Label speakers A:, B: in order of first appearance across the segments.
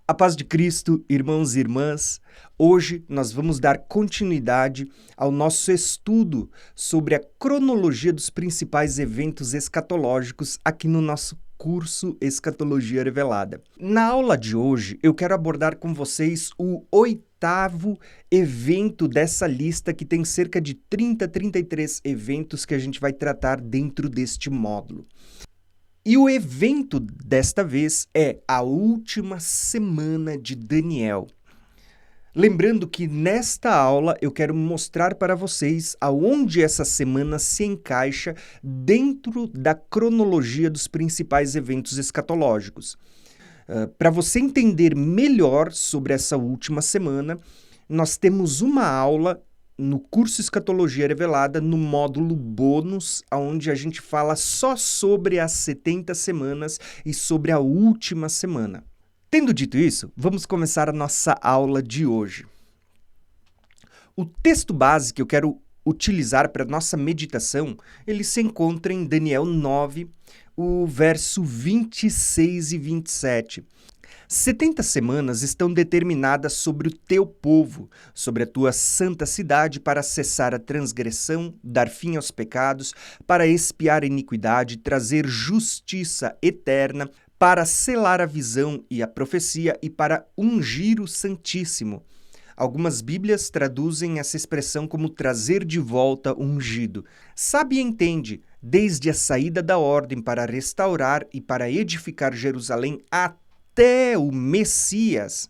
A: A paz de Cristo, irmãos e irmãs, hoje nós vamos dar continuidade ao nosso estudo sobre a cronologia dos principais eventos escatológicos aqui no nosso curso Escatologia Revelada. Na aula de hoje, eu quero abordar com vocês o oitavo evento dessa lista, que tem cerca de 33 eventos que a gente vai tratar dentro deste módulo. E o evento desta vez é a última semana de Daniel. Lembrando que nesta aula eu quero mostrar para vocês aonde essa semana se encaixa dentro da cronologia dos principais eventos escatológicos. Para você entender melhor sobre essa última semana, nós temos uma aula no curso Escatologia Revelada, no módulo bônus, onde a gente fala só sobre as 70 semanas e sobre a última semana. Tendo dito isso, vamos começar a nossa aula de hoje. O texto base que eu quero utilizar para nossa meditação, ele se encontra em Daniel 9, o verso 26 e 27. 70 semanas estão determinadas sobre o teu povo, sobre a tua santa cidade, para cessar a transgressão, dar fim aos pecados, para expiar a iniquidade, trazer justiça eterna, para selar a visão e a profecia e para ungir o Santíssimo. Algumas Bíblias traduzem essa expressão como trazer de volta ungido. Sabe e entende, desde a saída da ordem para restaurar e para edificar Jerusalém até o Messias,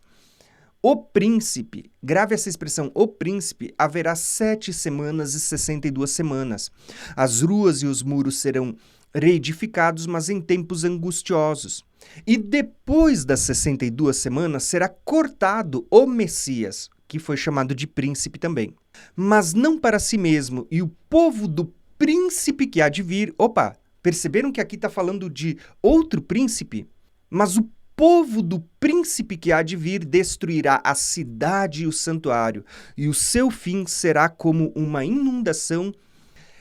A: o príncipe, grave essa expressão, o príncipe, haverá 7 semanas e 62 semanas. As ruas e os muros serão reedificados, mas em tempos angustiosos. E depois das 62 semanas será cortado o Messias, que foi chamado de príncipe também. Mas não para si mesmo, e o povo do príncipe que há de vir... Opa, perceberam que aqui está falando de outro príncipe? Mas o povo do príncipe que há de vir destruirá a cidade e o santuário, e o seu fim será como uma inundação,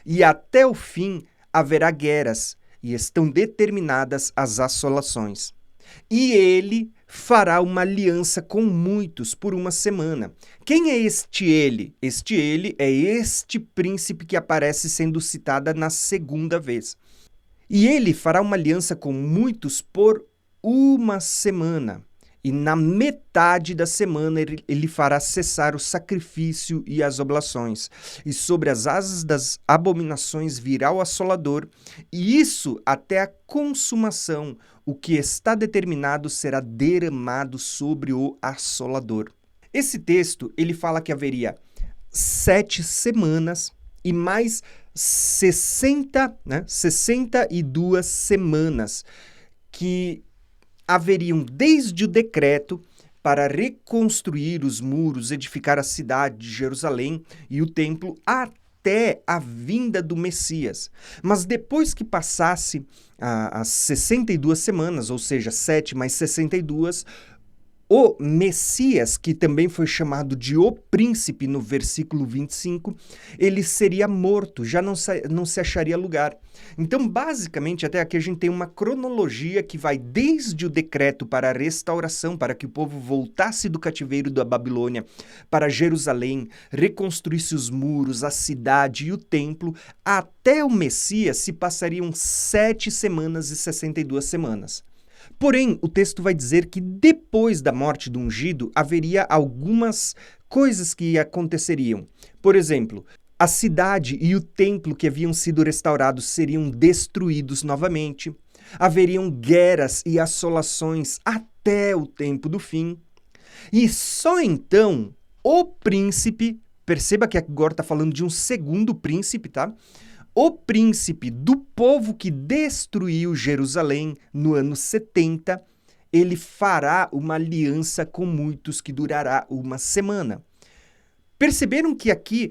A: e até o fim haverá guerras, e estão determinadas as assolações. E ele fará uma aliança com muitos por uma semana. Quem é este ele? Este ele é este príncipe que aparece sendo citada na segunda vez. E ele fará uma aliança com muitos por uma semana, e na metade da semana ele fará cessar o sacrifício e as oblações, e sobre as asas das abominações virá o assolador, e isso até a consumação, o que está determinado será derramado sobre o assolador. Esse texto, ele fala que haveria 7 semanas e mais 62 semanas que haveriam desde o decreto para reconstruir os muros, edificar a cidade de Jerusalém e o templo até a vinda do Messias. Mas depois que passasse as 62 semanas, ou seja, 7 mais 62, o Messias, que também foi chamado de o príncipe no versículo 25, ele seria morto, já não se acharia lugar. Então, basicamente, até aqui a gente tem uma cronologia que vai desde o decreto para a restauração, para que o povo voltasse do cativeiro da Babilônia para Jerusalém, reconstruísse os muros, a cidade e o templo, até o Messias se passariam 7 semanas e 62 semanas. Porém, o texto vai dizer que depois da morte do ungido haveria algumas coisas que aconteceriam. Por exemplo, a cidade e o templo que haviam sido restaurados seriam destruídos novamente. Haveriam guerras e assolações até o tempo do fim. E só então o príncipe, perceba que agora está falando de um segundo príncipe, tá? O príncipe do povo que destruiu Jerusalém no ano 70, ele fará uma aliança com muitos que durará uma semana. Perceberam que aqui,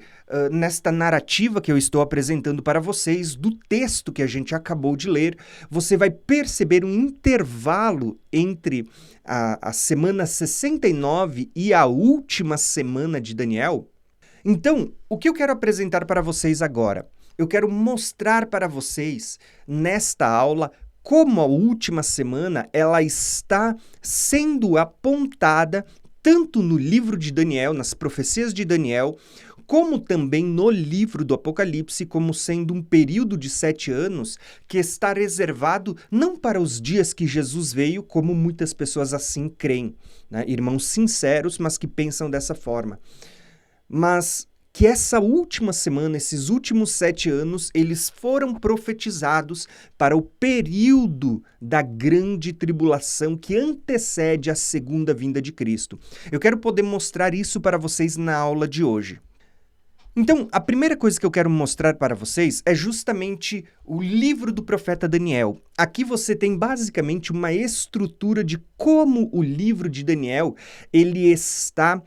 A: nesta narrativa que eu estou apresentando para vocês, do texto que a gente acabou de ler, você vai perceber um intervalo entre a semana 69 e a última semana de Daniel? Então, o que eu quero apresentar para vocês agora? Eu quero mostrar para vocês, nesta aula, como a última semana ela está sendo apontada tanto no livro de Daniel, nas profecias de Daniel, como também no livro do Apocalipse, como sendo um período de 7 anos que está reservado não para os dias que Jesus veio, como muitas pessoas assim creem, né? Irmãos sinceros, mas que pensam dessa forma. Mas que essa última semana, esses últimos 7 anos, eles foram profetizados para o período da grande tribulação que antecede a segunda vinda de Cristo. Eu quero poder mostrar isso para vocês na aula de hoje. Então, a primeira coisa que eu quero mostrar para vocês é justamente o livro do profeta Daniel. Aqui você tem basicamente uma estrutura de como o livro de Daniel ele está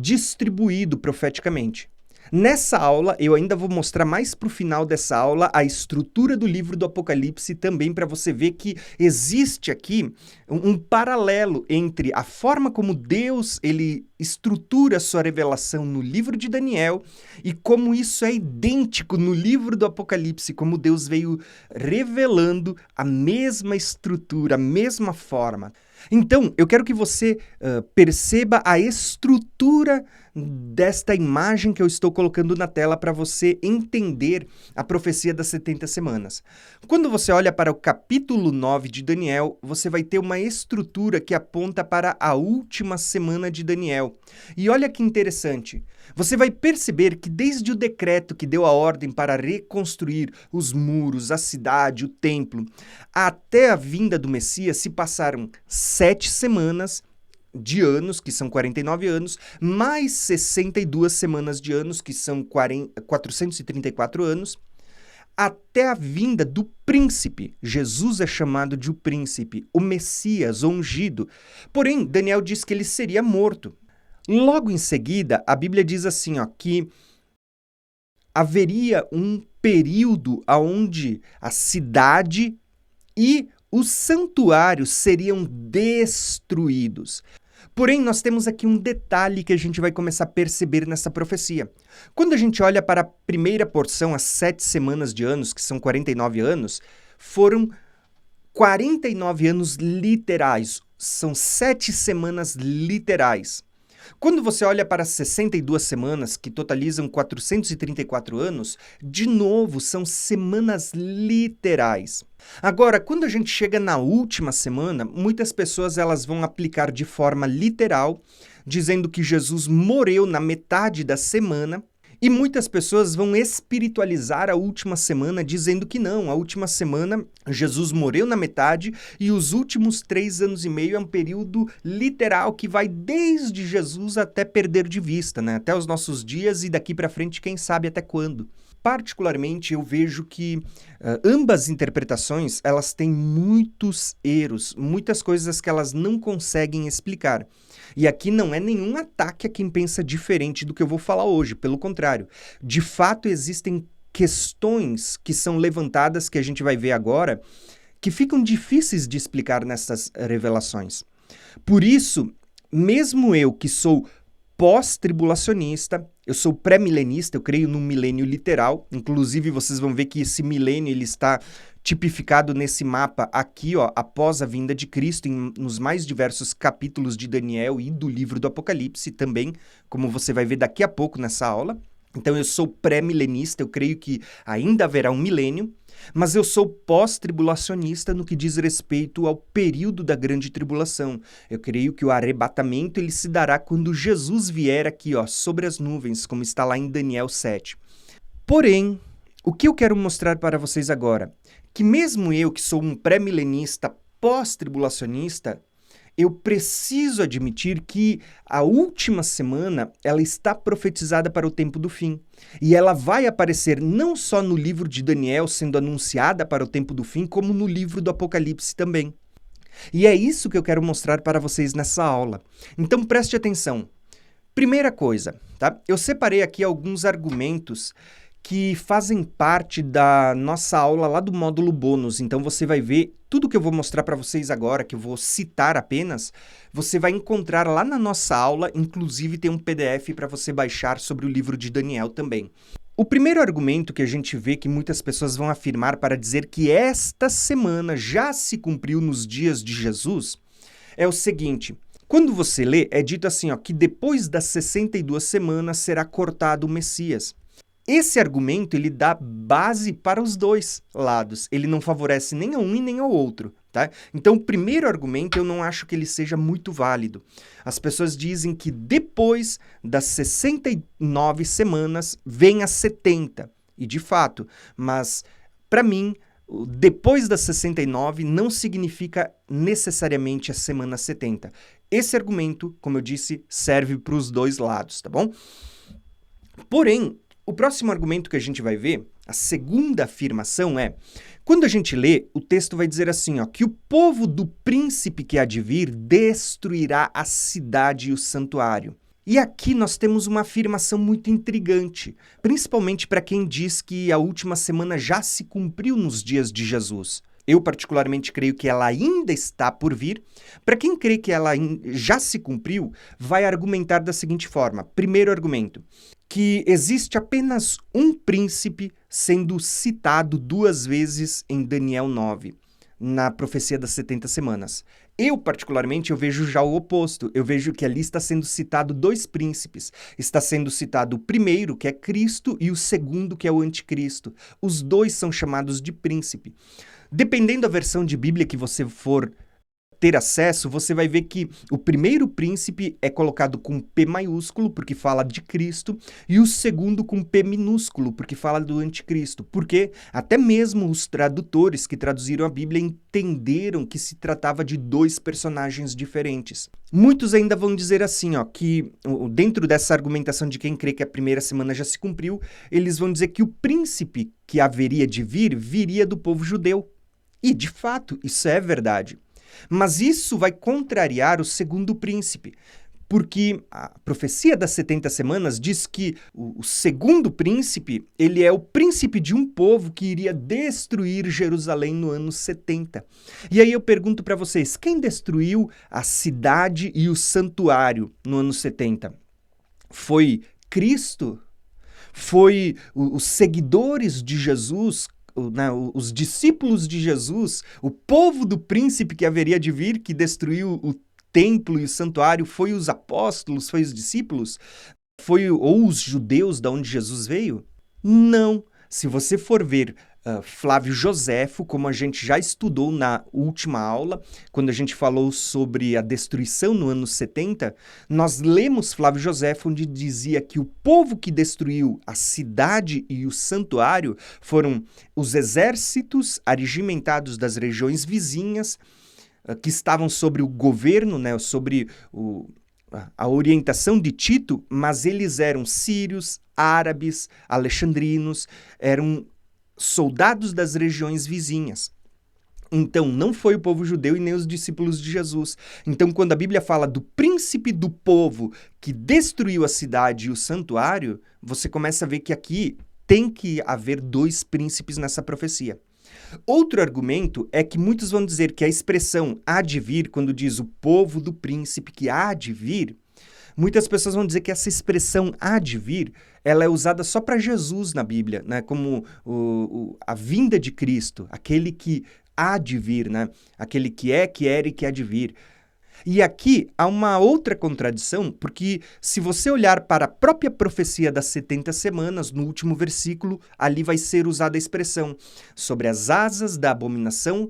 A: distribuído profeticamente. Nessa aula, eu ainda vou mostrar mais para o final dessa aula a estrutura do livro do Apocalipse também para você ver que existe aqui um paralelo entre a forma como Deus ele estrutura a sua revelação no livro de Daniel e como isso é idêntico no livro do Apocalipse, como Deus veio revelando a mesma estrutura, a mesma forma. Então, eu quero que você perceba a estrutura desta imagem que eu estou colocando na tela para você entender a profecia das 70 semanas. Quando você olha para o capítulo 9 de Daniel, você vai ter uma estrutura que aponta para a última semana de Daniel. E olha que interessante, você vai perceber que desde o decreto que deu a ordem para reconstruir os muros, a cidade, o templo, até a vinda do Messias se passaram 7 semanas de anos, que são 49 anos, mais 62 semanas de anos, que são 434 anos, até a vinda do príncipe. Jesus é chamado de o príncipe, o Messias, o ungido. Porém, Daniel diz que ele seria morto. Logo em seguida, a Bíblia diz assim, que haveria um período onde a cidade e os santuários seriam destruídos. Porém, nós temos aqui um detalhe que a gente vai começar a perceber nessa profecia. Quando a gente olha para a primeira porção, as 7 semanas de anos, que são 49 anos, foram 49 anos literais, são 7 semanas literais. Quando você olha para as 62 semanas, que totalizam 434 anos, de novo, são semanas literais. Agora, quando a gente chega na última semana, muitas pessoas elas vão aplicar de forma literal, dizendo que Jesus morreu na metade da semana, e muitas pessoas vão espiritualizar a última semana, dizendo que não, a última semana Jesus morreu na metade e os últimos 3 anos e meio é um período literal que vai desde Jesus até perder de vista, né? Até os nossos dias e daqui para frente, quem sabe até quando. Particularmente, eu vejo que ambas interpretações, elas têm muitos erros, muitas coisas que elas não conseguem explicar. E aqui não é nenhum ataque a quem pensa diferente do que eu vou falar hoje, pelo contrário. De fato, existem questões que são levantadas, que a gente vai ver agora, que ficam difíceis de explicar nessas revelações. Por isso, mesmo eu que sou pós-tribulacionista, eu sou pré-milenista, eu creio num milênio literal, inclusive vocês vão ver que esse milênio ele está tipificado nesse mapa aqui, após a vinda de Cristo, nos mais diversos capítulos de Daniel e do livro do Apocalipse também, como você vai ver daqui a pouco nessa aula. Então eu sou pré-milenista, eu creio que ainda haverá um milênio, mas eu sou pós-tribulacionista no que diz respeito ao período da grande tribulação. Eu creio que o arrebatamento ele se dará quando Jesus vier aqui, sobre as nuvens, como está lá em Daniel 7. Porém, o que eu quero mostrar para vocês agora? Que mesmo eu, que sou um pré-milenista, pós-tribulacionista, eu preciso admitir que a última semana ela está profetizada para o tempo do fim. E ela vai aparecer não só no livro de Daniel sendo anunciada para o tempo do fim, como no livro do Apocalipse também. E é isso que eu quero mostrar para vocês nessa aula. Então preste atenção. Primeira coisa, tá? Eu separei aqui alguns argumentos que fazem parte da nossa aula lá do módulo bônus. Então você vai ver tudo que eu vou mostrar para vocês agora, que eu vou citar apenas, você vai encontrar lá na nossa aula, inclusive tem um PDF para você baixar sobre o livro de Daniel também. O primeiro argumento que a gente vê que muitas pessoas vão afirmar para dizer que esta semana já se cumpriu nos dias de Jesus é o seguinte: quando você lê, é dito assim, que depois das 62 semanas será cortado o Messias. Esse argumento, ele dá base para os dois lados. Ele não favorece nem a um e nem ao outro, tá? Então, o primeiro argumento, eu não acho que ele seja muito válido. As pessoas dizem que depois das 69 semanas vem as 70. E, de fato, mas, para mim, depois das 69 não significa necessariamente a semana 70. Esse argumento, como eu disse, serve para os dois lados, tá bom? Porém, o próximo argumento que a gente vai ver, a segunda afirmação é, quando a gente lê, o texto vai dizer assim, que o povo do príncipe que há de vir destruirá a cidade e o santuário. E aqui nós temos uma afirmação muito intrigante, principalmente para quem diz que a última semana já se cumpriu nos dias de Jesus. Eu particularmente creio que ela ainda está por vir. Para quem crê que ela já se cumpriu, vai argumentar da seguinte forma. Primeiro argumento, que existe apenas um príncipe sendo citado 2 vezes em Daniel 9, na profecia das 70 semanas. Eu, particularmente, eu vejo já o oposto. Eu vejo que ali está sendo citado 2 príncipes. Está sendo citado o primeiro, que é Cristo, e o segundo, que é o anticristo. Os dois são chamados de príncipe. Dependendo da versão de Bíblia que você for ter acesso, você vai ver que o primeiro príncipe é colocado com P maiúsculo, porque fala de Cristo, e o segundo com P minúsculo, porque fala do anticristo. Porque até mesmo os tradutores que traduziram a Bíblia entenderam que se tratava de 2 personagens diferentes. Muitos ainda vão dizer assim, que dentro dessa argumentação de quem crê que a primeira semana já se cumpriu, eles vão dizer que o príncipe que haveria de vir, viria do povo judeu. E, de fato, isso é verdade. Mas isso vai contrariar o segundo príncipe, porque a profecia das 70 semanas diz que o segundo príncipe, ele é o príncipe de um povo que iria destruir Jerusalém no ano 70. E aí eu pergunto para vocês, quem destruiu a cidade e o santuário no ano 70? Foi Cristo? Foi os seguidores de Jesus? Os discípulos de Jesus, o povo do príncipe que haveria de vir, que destruiu o templo e o santuário, foi os apóstolos, foi os discípulos? Ou os judeus da onde Jesus veio? Não. Se você for ver Flávio Joséfo, como a gente já estudou na última aula, quando a gente falou sobre a destruição no ano 70, nós lemos Flávio Joséfo, onde dizia que o povo que destruiu a cidade e o santuário foram os exércitos arregimentados das regiões vizinhas, que estavam sobre o governo, sobre a orientação de Tito, mas eles eram sírios, árabes, alexandrinos, eram soldados das regiões vizinhas. Então, não foi o povo judeu e nem os discípulos de Jesus. Então, quando a Bíblia fala do príncipe do povo que destruiu a cidade e o santuário, você começa a ver que aqui tem que haver 2 príncipes nessa profecia. Outro argumento é que muitos vão dizer que a expressão há de vir, quando diz o povo do príncipe que há de vir, muitas pessoas vão dizer que essa expressão há de vir, ela é usada só para Jesus na Bíblia, como a vinda de Cristo, aquele que há de vir, aquele que era e que há de vir. E aqui há uma outra contradição, porque se você olhar para a própria profecia das 70 semanas, no último versículo, ali vai ser usada a expressão: sobre as asas da abominação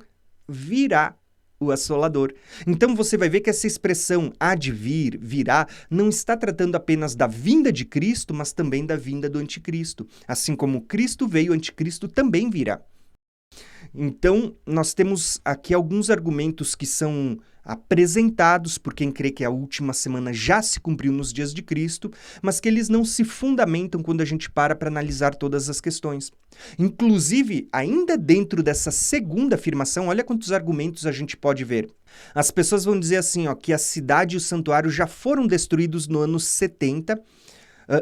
A: virá o assolador. Então você vai ver que essa expressão há de vir, virá, não está tratando apenas da vinda de Cristo, mas também da vinda do anticristo. Assim como Cristo veio, o anticristo também virá. Então, nós temos aqui alguns argumentos que são apresentados por quem crê que a última semana já se cumpriu nos dias de Cristo, mas que eles não se fundamentam quando a gente para analisar todas as questões. Inclusive, ainda dentro dessa segunda afirmação, olha quantos argumentos a gente pode ver. As pessoas vão dizer assim, que a cidade e o santuário já foram destruídos no ano 70,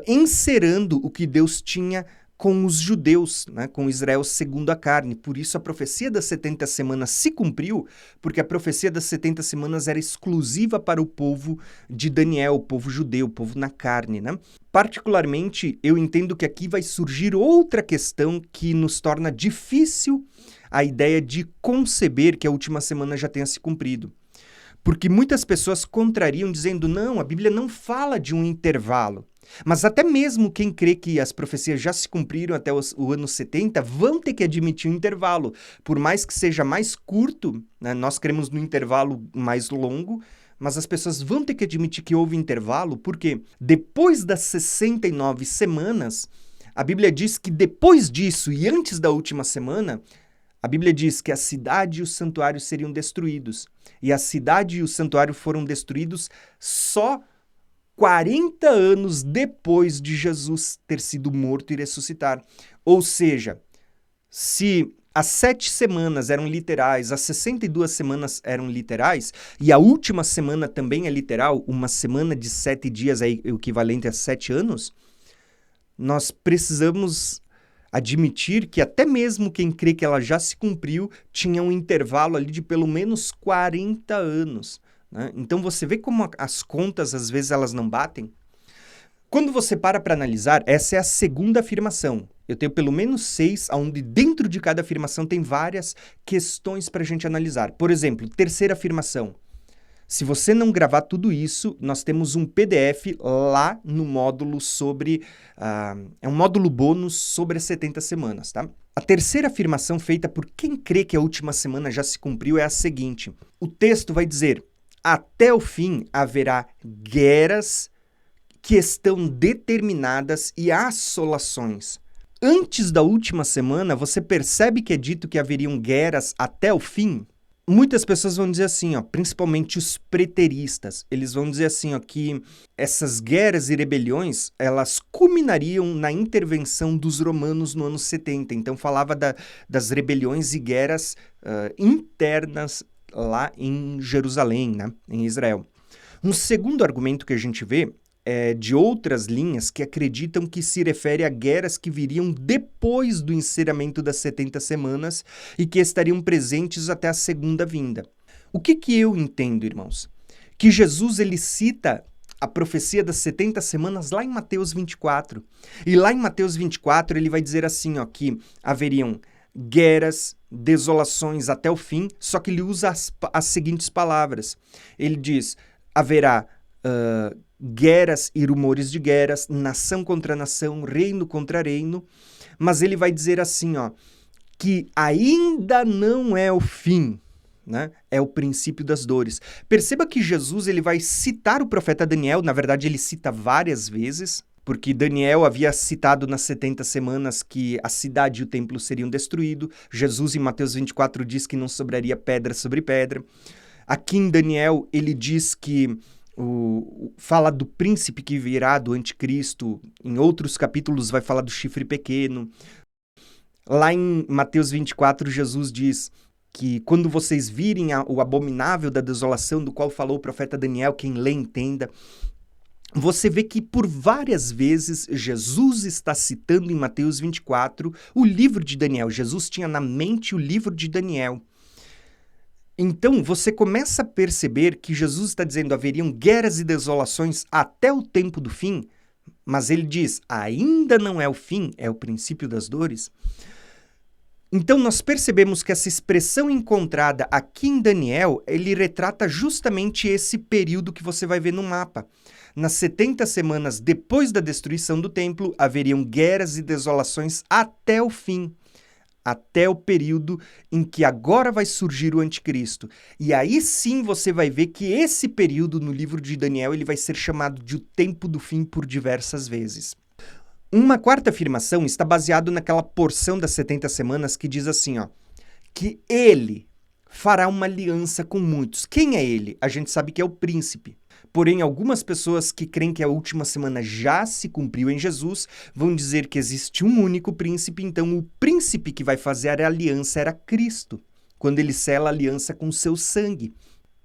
A: encerrando o que Deus tinha com os judeus, né, com Israel segundo a carne. Por isso a profecia das 70 semanas se cumpriu, porque a profecia das 70 semanas era exclusiva para o povo de Daniel, o povo judeu, o povo na carne, né? Particularmente, eu entendo que aqui vai surgir outra questão que nos torna difícil a ideia de conceber que a última semana já tenha se cumprido. Porque muitas pessoas contrariam dizendo, não, a Bíblia não fala de um intervalo. Mas até mesmo quem crê que as profecias já se cumpriram até o ano 70 vão ter que admitir um intervalo. Por mais que seja mais curto, né, nós cremos no intervalo mais longo, mas as pessoas vão ter que admitir que houve intervalo, porque depois das 69 semanas, a Bíblia diz que depois disso e antes da última semana, a Bíblia diz que a cidade e o santuário seriam destruídos. E a cidade e o santuário foram destruídos só 40 anos depois de Jesus ter sido morto e ressuscitar. Ou seja, se as 7 semanas eram literais, as 62 semanas eram literais, e a última semana também é literal, uma semana de 7 dias é o equivalente a 7 anos, nós precisamos admitir que até mesmo quem crê que ela já se cumpriu tinha um intervalo ali de pelo menos 40 anos. Né? Então você vê como as contas às vezes elas não batem? Quando você para analisar, essa é a segunda afirmação. Eu tenho pelo menos 6, onde dentro de cada afirmação tem várias questões para a gente analisar. Por exemplo, terceira afirmação. Se você não gravar tudo isso, nós temos um PDF lá no módulo sobre... é um módulo bônus sobre as 70 semanas, tá? A terceira afirmação feita por quem crê que a última semana já se cumpriu é a seguinte. O texto vai dizer, até o fim haverá guerras que estão determinadas e assolações. Antes da última semana, você percebe que é dito que haveriam guerras até o fim? Muitas pessoas vão dizer assim, ó, principalmente os preteristas, eles vão dizer assim, ó, que essas guerras e rebeliões, elas culminariam na intervenção dos romanos no ano 70. Então falava das rebeliões e guerras internas lá em Jerusalém, né, em Israel. Um segundo argumento que a gente vê é de outras linhas que acreditam que se refere a guerras que viriam depois do encerramento das 70 semanas e que estariam presentes até a segunda vinda. O que eu entendo, irmãos? Que Jesus ele cita a profecia das 70 semanas lá em Mateus 24. E lá em Mateus 24 ele vai dizer assim, ó, que haveriam guerras, desolações até o fim, só que ele usa as seguintes palavras. Ele diz, haverá guerras e rumores de guerras, nação contra nação, reino contra reino, mas ele vai dizer assim, ó, que ainda não é o fim, né? É o princípio das dores. Perceba que Jesus ele vai citar o profeta Daniel, na verdade ele cita várias vezes, porque Daniel havia citado nas 70 semanas que a cidade e o templo seriam destruídos. Jesus em Mateus 24 diz que não sobraria pedra sobre pedra. Aqui em Daniel ele diz que fala do príncipe que virá, do anticristo. Em outros capítulos vai falar do chifre pequeno. Lá em Mateus 24, Jesus diz que quando vocês virem o abominável da desolação do qual falou o profeta Daniel, quem lê entenda. Você vê que por várias vezes Jesus está citando em Mateus 24 o livro de Daniel. Jesus tinha na mente o livro de Daniel. Então, você começa a perceber que Jesus está dizendo haveriam guerras e desolações até o tempo do fim, mas ele diz, ainda não é o fim, é o princípio das dores. Então, nós percebemos que essa expressão encontrada aqui em Daniel, ele retrata justamente esse período que você vai ver no mapa. Nas 70 semanas depois da destruição do templo, haveriam guerras e desolações até o fim. Até o período em que agora vai surgir o anticristo. E aí sim você vai ver que esse período no livro de Daniel ele vai ser chamado de o tempo do fim por diversas vezes. Uma quarta afirmação está baseada naquela porção das 70 semanas que diz assim, ó, que ele fará uma aliança com muitos. Quem é ele? A gente sabe que é o príncipe. Porém, algumas pessoas que creem que a última semana já se cumpriu em Jesus vão dizer que existe um único príncipe, então o príncipe que vai fazer a aliança era Cristo, quando ele sela a aliança com o seu sangue.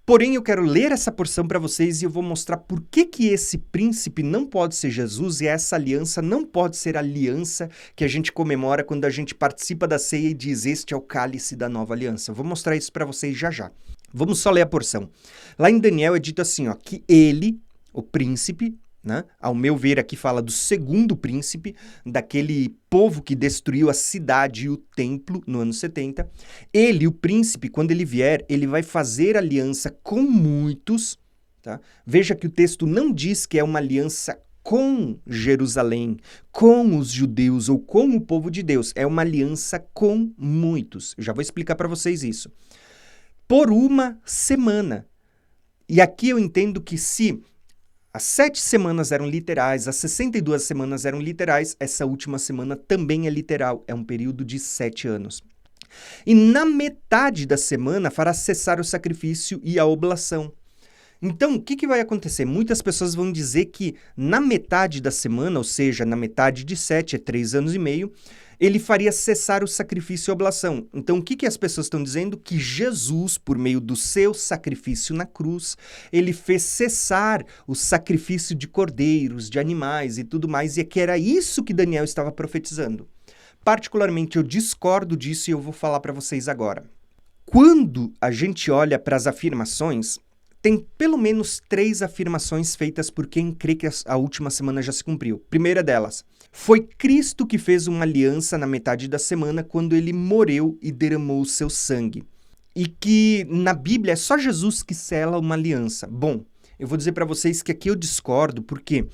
A: Porém, eu quero ler essa porção para vocês e eu vou mostrar por que esse príncipe não pode ser Jesus e essa aliança não pode ser a aliança que a gente comemora quando a gente participa da ceia e diz: este é o cálice da nova aliança. Eu vou mostrar isso para vocês já já. Vamos só ler a porção. Lá em Daniel é dito assim, ó, que ele, o príncipe, né, ao meu ver aqui fala do segundo príncipe, daquele povo que destruiu a cidade e o templo no ano 70. Ele, o príncipe, quando ele vier, ele vai fazer aliança com muitos. Tá? Veja que o texto não diz que é uma aliança com Jerusalém, com os judeus ou com o povo de Deus. É uma aliança com muitos. Eu já vou explicar para vocês isso. Por uma semana. E aqui eu entendo que se as 7 semanas eram literais, as 62 semanas eram literais, essa última semana também é literal, é um período de 7 anos. E na metade da semana fará cessar o sacrifício e a oblação. Então, o que vai acontecer? Muitas pessoas vão dizer que na metade da semana, ou seja, na metade de 7, é 3 anos e meio, ele faria cessar o sacrifício e a oblação. Então, o que as pessoas estão dizendo? Que Jesus, por meio do seu sacrifício na cruz, ele fez cessar o sacrifício de cordeiros, de animais e tudo mais, e que era isso que Daniel estava profetizando. Particularmente, eu discordo disso e eu vou falar para vocês agora. Quando a gente olha para as afirmações, tem pelo menos 3 afirmações feitas por quem crê que a última semana já se cumpriu. Primeira delas, foi Cristo que fez uma aliança na metade da semana quando ele morreu e derramou o seu sangue. E que na Bíblia é só Jesus que sela uma aliança. Bom, eu vou dizer para vocês que aqui eu discordo, porque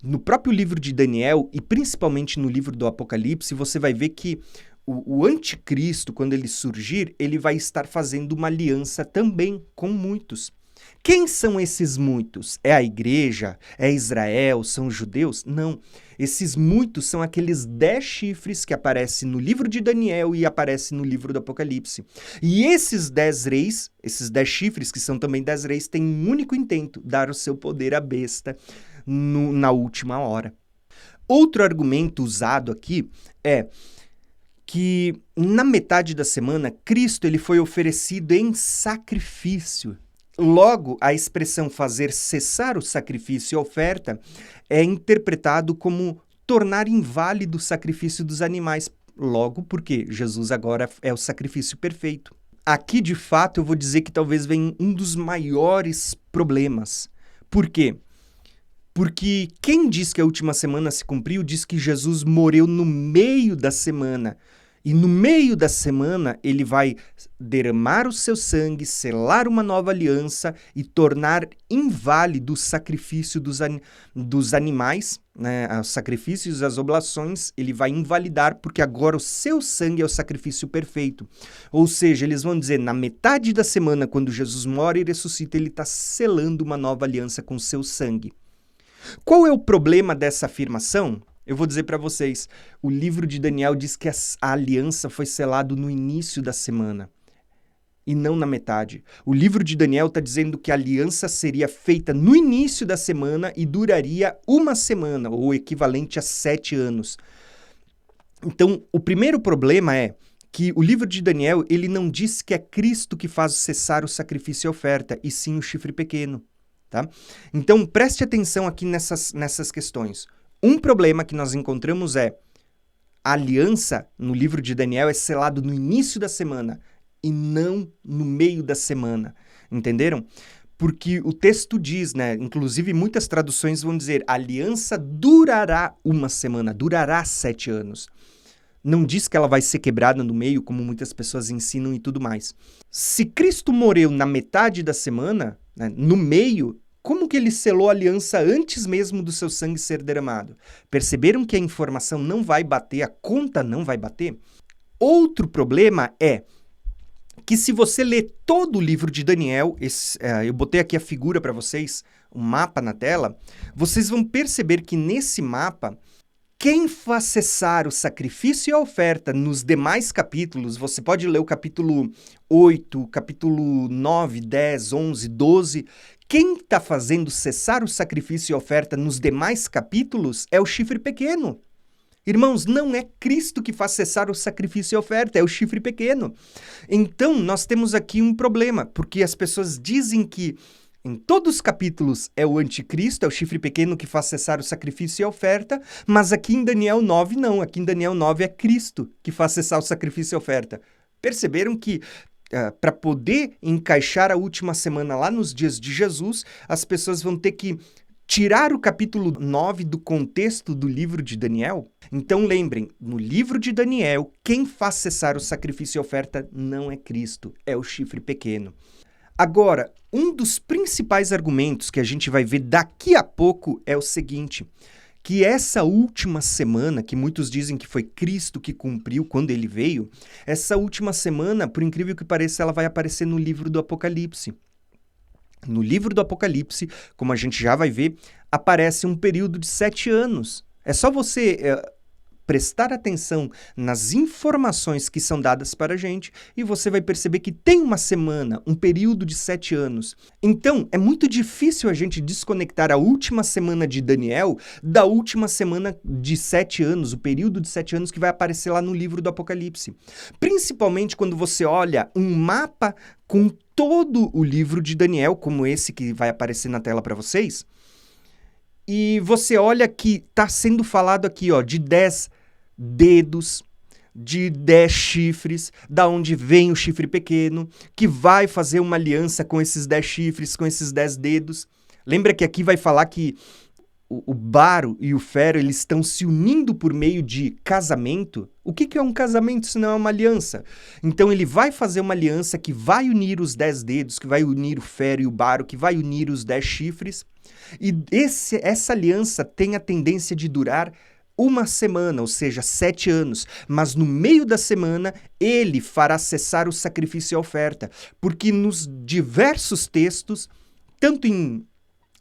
A: no próprio livro de Daniel e principalmente no livro do Apocalipse, você vai ver que o anticristo, quando ele surgir, ele vai estar fazendo uma aliança também com muitos. Quem são esses muitos? É a igreja? É Israel? São os judeus? Não. Esses muitos são aqueles 10 chifres que aparecem no livro de Daniel e aparecem no livro do Apocalipse. E esses 10 reis, esses 10 chifres, que são também 10 reis, têm um único intento: dar o seu poder à besta na última hora. Outro argumento usado aqui é que na metade da semana, Cristo ele foi oferecido em sacrifício. Logo, a expressão fazer cessar o sacrifício e a oferta é interpretado como tornar inválido o sacrifício dos animais. Logo, porque Jesus agora é o sacrifício perfeito. Aqui, de fato, eu vou dizer que talvez venha um dos maiores problemas. Por quê? Porque quem diz que a última semana se cumpriu diz que Jesus morreu no meio da semana. E no meio da semana, ele vai derramar o seu sangue, selar uma nova aliança e tornar inválido o sacrifício dos animais, né? Os sacrifícios e as oblações, ele vai invalidar, porque agora o seu sangue é o sacrifício perfeito. Ou seja, eles vão dizer, na metade da semana, quando Jesus morre e ressuscita, ele está selando uma nova aliança com o seu sangue. Qual é o problema dessa afirmação? Eu vou dizer para vocês, o livro de Daniel diz que a aliança foi selada no início da semana e não na metade. O livro de Daniel está dizendo que a aliança seria feita no início da semana e duraria uma semana, ou equivalente a 7 anos. Então, o primeiro problema é que o livro de Daniel ele não diz que é Cristo que faz cessar o sacrifício e a oferta, e sim o chifre pequeno. Tá? Então, preste atenção aqui nessas questões. Um problema que nós encontramos é a aliança no livro de Daniel é selado no início da semana e não no meio da semana, entenderam? Porque o texto diz, né, inclusive muitas traduções vão dizer a aliança durará uma semana, durará 7 anos. Não diz que ela vai ser quebrada no meio, como muitas pessoas ensinam e tudo mais. Se Cristo morreu na metade da semana, né, no meio, como que ele selou a aliança antes mesmo do seu sangue ser derramado? Perceberam que a informação não vai bater, a conta não vai bater? Outro problema é que se você ler todo o livro de Daniel, eu botei aqui a figura para vocês, um mapa na tela, vocês vão perceber que nesse mapa, quem faz cessar o sacrifício e a oferta nos demais capítulos, você pode ler o capítulo 8, capítulo 9, 10, 11, 12... Quem está fazendo cessar o sacrifício e a oferta nos demais capítulos é o chifre pequeno. Irmãos, não é Cristo que faz cessar o sacrifício e a oferta, é o chifre pequeno. Então, nós temos aqui um problema, porque as pessoas dizem que em todos os capítulos é o anticristo, é o chifre pequeno que faz cessar o sacrifício e a oferta, mas aqui em Daniel 9 não, aqui em Daniel 9 é Cristo que faz cessar o sacrifício e a oferta. Perceberam que para poder encaixar a última semana lá nos dias de Jesus, as pessoas vão ter que tirar o capítulo 9 do contexto do livro de Daniel? Então lembrem, no livro de Daniel, quem faz cessar o sacrifício e a oferta não é Cristo, é o chifre pequeno. Agora, um dos principais argumentos que a gente vai ver daqui a pouco é o seguinte, que essa última semana, que muitos dizem que foi Cristo que cumpriu quando ele veio, essa última semana, por incrível que pareça, ela vai aparecer no livro do Apocalipse. No livro do Apocalipse, como a gente já vai ver, aparece um período de 7 anos. É só você prestar atenção nas informações que são dadas para a gente e você vai perceber que tem uma semana, um período de 7 anos. Então, é muito difícil a gente desconectar a última semana de Daniel da última semana de 7 anos, o período de 7 anos que vai aparecer lá no livro do Apocalipse. Principalmente quando você olha um mapa com todo o livro de Daniel, como esse que vai aparecer na tela para vocês, e você olha que está sendo falado aqui, ó, de 10 dedos, de 10 chifres, da onde vem o chifre pequeno, que vai fazer uma aliança com esses 10 chifres, com esses 10 dedos. Lembra que aqui vai falar que o baro e o fero, eles estão se unindo por meio de casamento? O que é um casamento se não é uma aliança? Então ele vai fazer uma aliança que vai unir os 10 dedos, que vai unir o fero e o baro, que vai unir os 10 chifres. E essa aliança tem a tendência de durar uma semana, ou seja, 7 anos. Mas no meio da semana, ele fará cessar o sacrifício e a oferta. Porque nos diversos textos, tanto em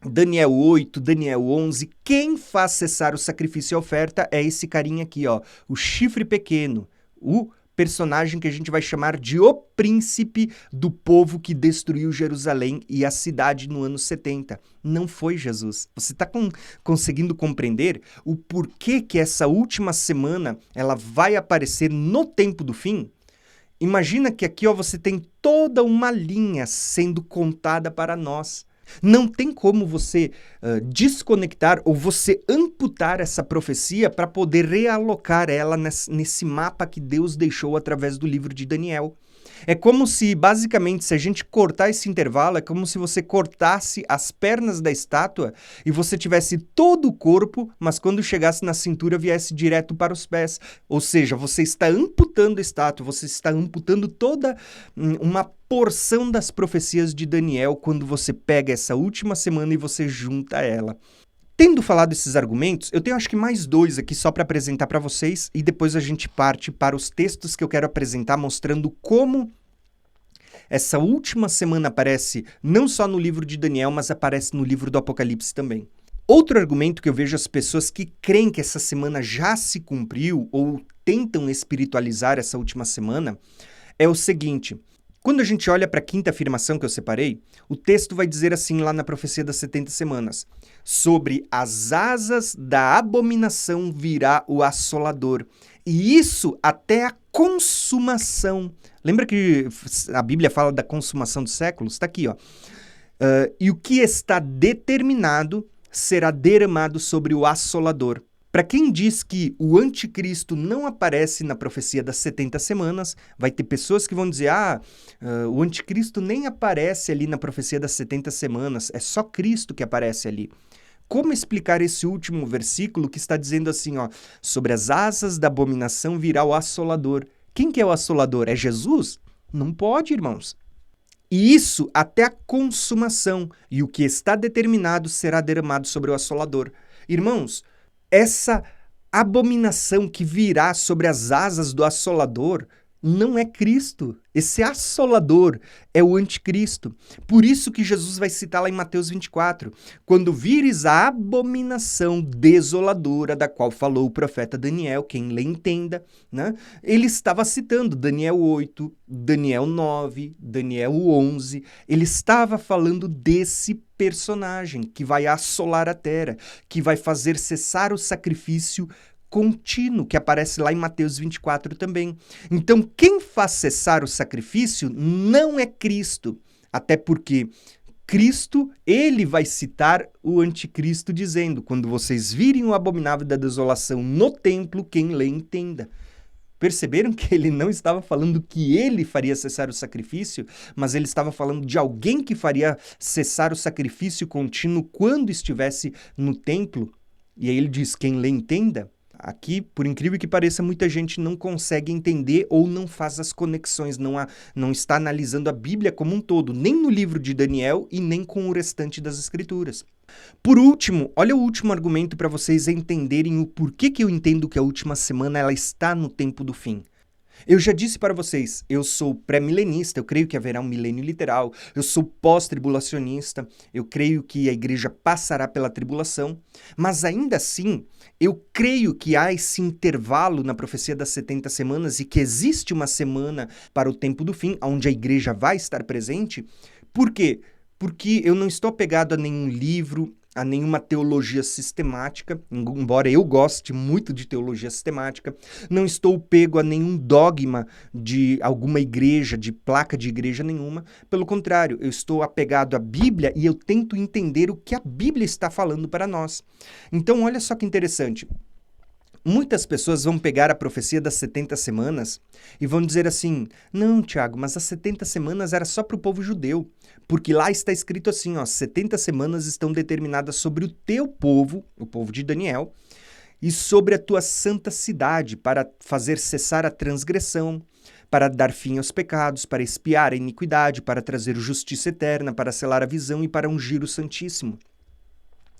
A: Daniel 8, Daniel 11, quem faz cessar o sacrifício e a oferta é esse carinha aqui, ó, o chifre pequeno, o personagem que a gente vai chamar de o príncipe do povo que destruiu Jerusalém e a cidade no ano 70. Não foi Jesus. Você está conseguindo compreender o porquê que essa última semana ela vai aparecer no tempo do fim? Imagina que aqui ó, você tem toda uma linha sendo contada para nós. Não tem como você desconectar ou você amputar essa profecia para poder realocar ela nesse mapa que Deus deixou através do livro de Daniel. É como se, basicamente, se a gente cortar esse intervalo, é como se você cortasse as pernas da estátua e você tivesse todo o corpo, mas quando chegasse na cintura viesse direto para os pés. Ou seja, você está amputando a estátua, você está amputando toda uma porção das profecias de Daniel quando você pega essa última semana e você junta ela. Tendo falado esses argumentos, eu tenho acho que mais 2 aqui só para apresentar para vocês e depois a gente parte para os textos que eu quero apresentar mostrando como essa última semana aparece não só no livro de Daniel, mas aparece no livro do Apocalipse também. Outro argumento que eu vejo as pessoas que creem que essa semana já se cumpriu ou tentam espiritualizar essa última semana é o seguinte: quando a gente olha para a quinta afirmação que eu separei, o texto vai dizer assim lá na profecia das 70 semanas, sobre as asas da abominação virá o assolador, e isso até a consumação. Lembra que a Bíblia fala da consumação dos séculos? Está aqui, ó. E o que está determinado será derramado sobre o assolador. Para quem diz que o anticristo não aparece na profecia das 70 semanas, vai ter pessoas que vão dizer, o anticristo nem aparece ali na profecia das 70 semanas, é só Cristo que aparece ali. Como explicar esse último versículo que está dizendo assim, ó, sobre as asas da abominação virá o assolador? Quem que é o assolador? É Jesus? Não pode, irmãos. E isso até a consumação, e o que está determinado será derramado sobre o assolador. Irmãos, essa abominação que virá sobre as asas do assolador não é Cristo. Esse assolador é o anticristo. Por isso que Jesus vai citar lá em Mateus 24. Quando vires a abominação desoladora da qual falou o profeta Daniel, quem lê entenda, né? Ele estava citando Daniel 8, Daniel 9, Daniel 11. Ele estava falando desse personagem que vai assolar a terra, que vai fazer cessar o sacrifício contínuo, que aparece lá em Mateus 24 também. Então, quem faz cessar o sacrifício não é Cristo, até porque Cristo, ele vai citar o anticristo dizendo, quando vocês virem o abominável da desolação no templo, quem lê entenda. Perceberam que ele não estava falando que ele faria cessar o sacrifício, mas ele estava falando de alguém que faria cessar o sacrifício contínuo quando estivesse no templo? E aí ele diz, quem lê entenda. Aqui, por incrível que pareça, muita gente não consegue entender ou não faz as conexões, não está analisando a Bíblia como um todo, nem no livro de Daniel e nem com o restante das Escrituras. Por último, olha o último argumento para vocês entenderem o porquê que eu entendo que a última semana ela está no tempo do fim. Eu já disse para vocês, eu sou pré-milenista, eu creio que haverá um milênio literal, eu sou pós-tribulacionista, eu creio que a igreja passará pela tribulação, mas ainda assim, eu creio que há esse intervalo na profecia das 70 semanas e que existe uma semana para o tempo do fim, onde a igreja vai estar presente. Por quê? Porque eu não estou apegado a nenhum livro, a nenhuma teologia sistemática, embora eu goste muito de teologia sistemática, não estou pego a nenhum dogma de alguma igreja, de placa de igreja nenhuma, pelo contrário, eu estou apegado à Bíblia e eu tento entender o que a Bíblia está falando para nós. Então, olha só que interessante. Muitas pessoas vão pegar a profecia das 70 semanas e vão dizer assim, não, Tiago, mas as 70 semanas era só para o povo judeu, porque lá está escrito assim, ó, 70 semanas estão determinadas sobre o teu povo, o povo de Daniel, e sobre a tua santa cidade, para fazer cessar a transgressão, para dar fim aos pecados, para expiar a iniquidade, para trazer justiça eterna, para selar a visão e para ungir o Santíssimo.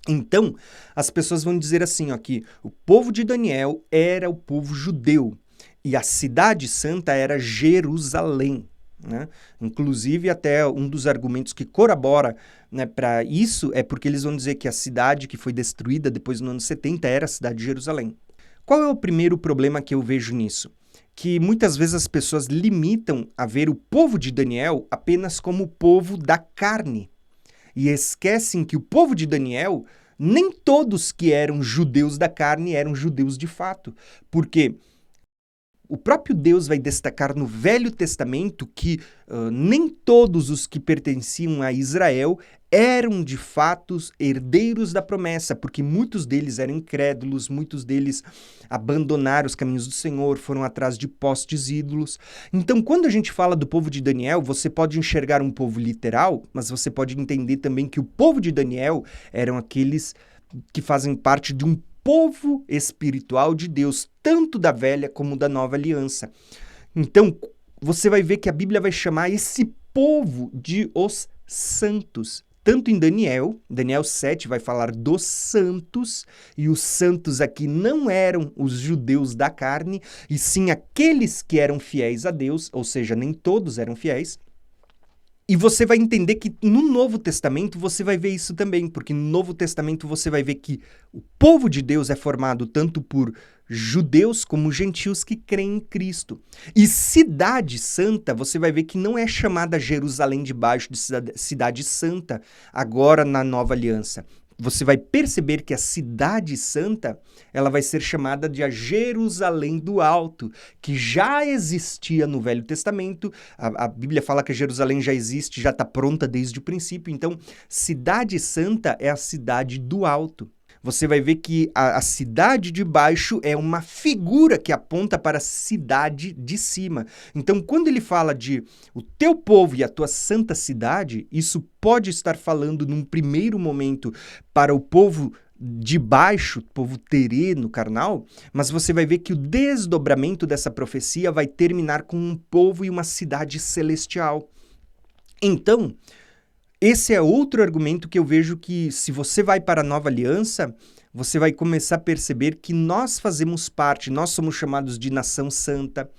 A: Então, as pessoas vão dizer assim, ó, que o povo de Daniel era o povo judeu e a cidade santa era Jerusalém, né? Inclusive, até um dos argumentos que corrobora, né, para isso é porque eles vão dizer que a cidade que foi destruída depois no ano 70 era a cidade de Jerusalém. Qual é o primeiro problema que eu vejo nisso? Que muitas vezes as pessoas limitam a ver o povo de Daniel apenas como o povo da carne. E esquecem que o povo de Daniel, nem todos que eram judeus da carne eram judeus de fato. Porque o próprio Deus vai destacar no Velho Testamento que nem todos os que pertenciam a Israel eram de fato herdeiros da promessa, porque muitos deles eram incrédulos, muitos deles abandonaram os caminhos do Senhor, foram atrás de postes ídolos. Então, quando a gente fala do povo de Daniel, você pode enxergar um povo literal, mas você pode entender também que o povo de Daniel eram aqueles que fazem parte de um povo espiritual de Deus, tanto da velha como da nova aliança. Então, você vai ver que a Bíblia vai chamar esse povo de os santos. Tanto em Daniel 7 vai falar dos santos, e os santos aqui não eram os judeus da carne, e sim aqueles que eram fiéis a Deus, ou seja, nem todos eram fiéis. E você vai entender que no Novo Testamento você vai ver isso também, porque no Novo Testamento você vai ver que o povo de Deus é formado tanto por judeus como gentios que creem em Cristo. E cidade santa, você vai ver que não é chamada Jerusalém de baixo de cidade santa, agora na Nova Aliança. Você vai perceber que a cidade santa, ela vai ser chamada de a Jerusalém do Alto, que já existia no Velho Testamento. A Bíblia fala que a Jerusalém já existe, já está pronta desde o princípio. Então, cidade santa é a cidade do alto. Você vai ver que a cidade de baixo é uma figura que aponta para a cidade de cima. Então, quando ele fala de o teu povo e a tua santa cidade, isso pode estar falando num primeiro momento para o povo de baixo, povo terreno, carnal, mas você vai ver que o desdobramento dessa profecia vai terminar com um povo e uma cidade celestial. Então, esse é outro argumento que eu vejo que, se você vai para a Nova Aliança, você vai começar a perceber que nós fazemos parte, nós somos chamados de nação santa,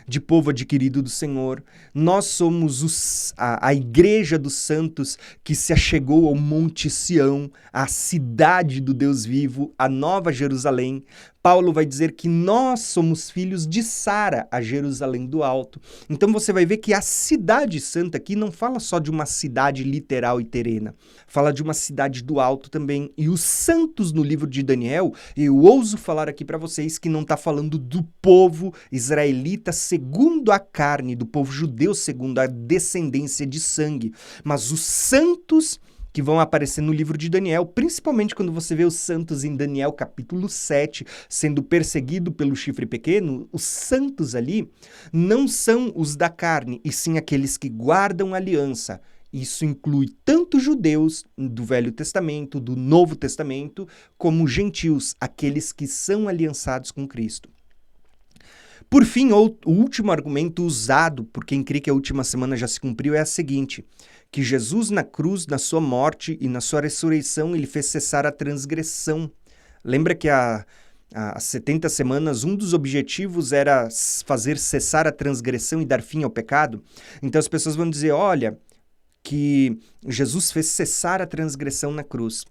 A: de povo adquirido do Senhor. Nós somos a igreja dos santos que se achegou ao Monte Sião, a cidade do Deus vivo, a Nova Jerusalém. Paulo vai dizer que nós somos filhos de Sara, a Jerusalém do Alto. Então você vai ver que a cidade santa aqui não fala só de uma cidade literal e terrena, fala de uma cidade do alto também. E os santos no livro de Daniel, eu ouso falar aqui para vocês que não está falando do povo israelita segundo a carne, do povo judeu segundo a descendência de sangue, mas os santos que vão aparecer no livro de Daniel, principalmente quando você vê os santos em Daniel capítulo 7, sendo perseguido pelo chifre pequeno, os santos ali não são os da carne, e sim aqueles que guardam a aliança. Isso inclui tanto judeus do Velho Testamento, do Novo Testamento, como gentios, aqueles que são aliançados com Cristo. Por fim, o último argumento usado por quem crê que a última semana já se cumpriu é a seguinte, que Jesus na cruz, na sua morte e na sua ressurreição, ele fez cessar a transgressão. Lembra que há 70 semanas, um dos objetivos era fazer cessar a transgressão e dar fim ao pecado? Então as pessoas vão dizer, olha, que Jesus fez cessar a transgressão na cruz.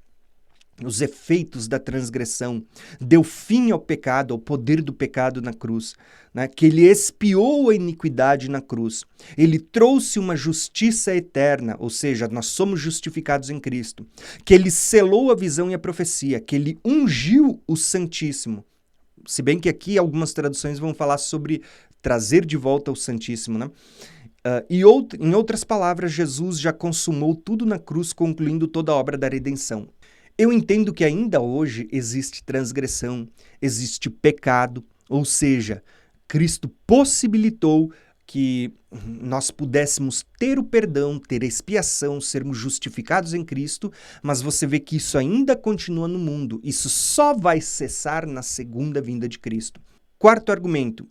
A: Os efeitos da transgressão, deu fim ao pecado, ao poder do pecado na cruz, né? Que ele expiou a iniquidade na cruz, ele trouxe uma justiça eterna, ou seja, nós somos justificados em Cristo, que ele selou a visão e a profecia, que ele ungiu o Santíssimo, se bem que aqui algumas traduções vão falar sobre trazer de volta o Santíssimo, né? Em outras palavras, Jesus já consumou tudo na cruz, concluindo toda a obra da redenção. Eu entendo que ainda hoje existe transgressão, existe pecado, ou seja, Cristo possibilitou que nós pudéssemos ter o perdão, ter a expiação, sermos justificados em Cristo, mas você vê que isso ainda continua no mundo. Isso só vai cessar na segunda vinda de Cristo. Quarto argumento,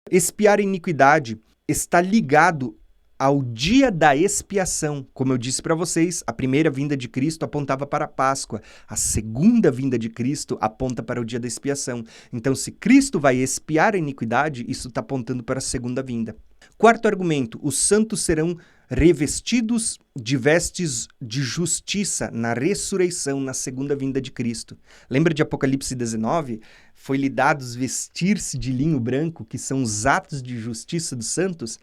A: expiar a iniquidade está ligado ao dia da expiação. Como eu disse para vocês, a primeira vinda de Cristo apontava para a Páscoa, a segunda vinda de Cristo aponta para o dia da expiação. Então, se Cristo vai expiar a iniquidade, isso está apontando para a segunda vinda. Quarto argumento, os santos serão revestidos de vestes de justiça na ressurreição, na segunda vinda de Cristo. Lembra de Apocalipse 19? Foi-lhe dados vestir-se de linho branco, que são os atos de justiça dos santos.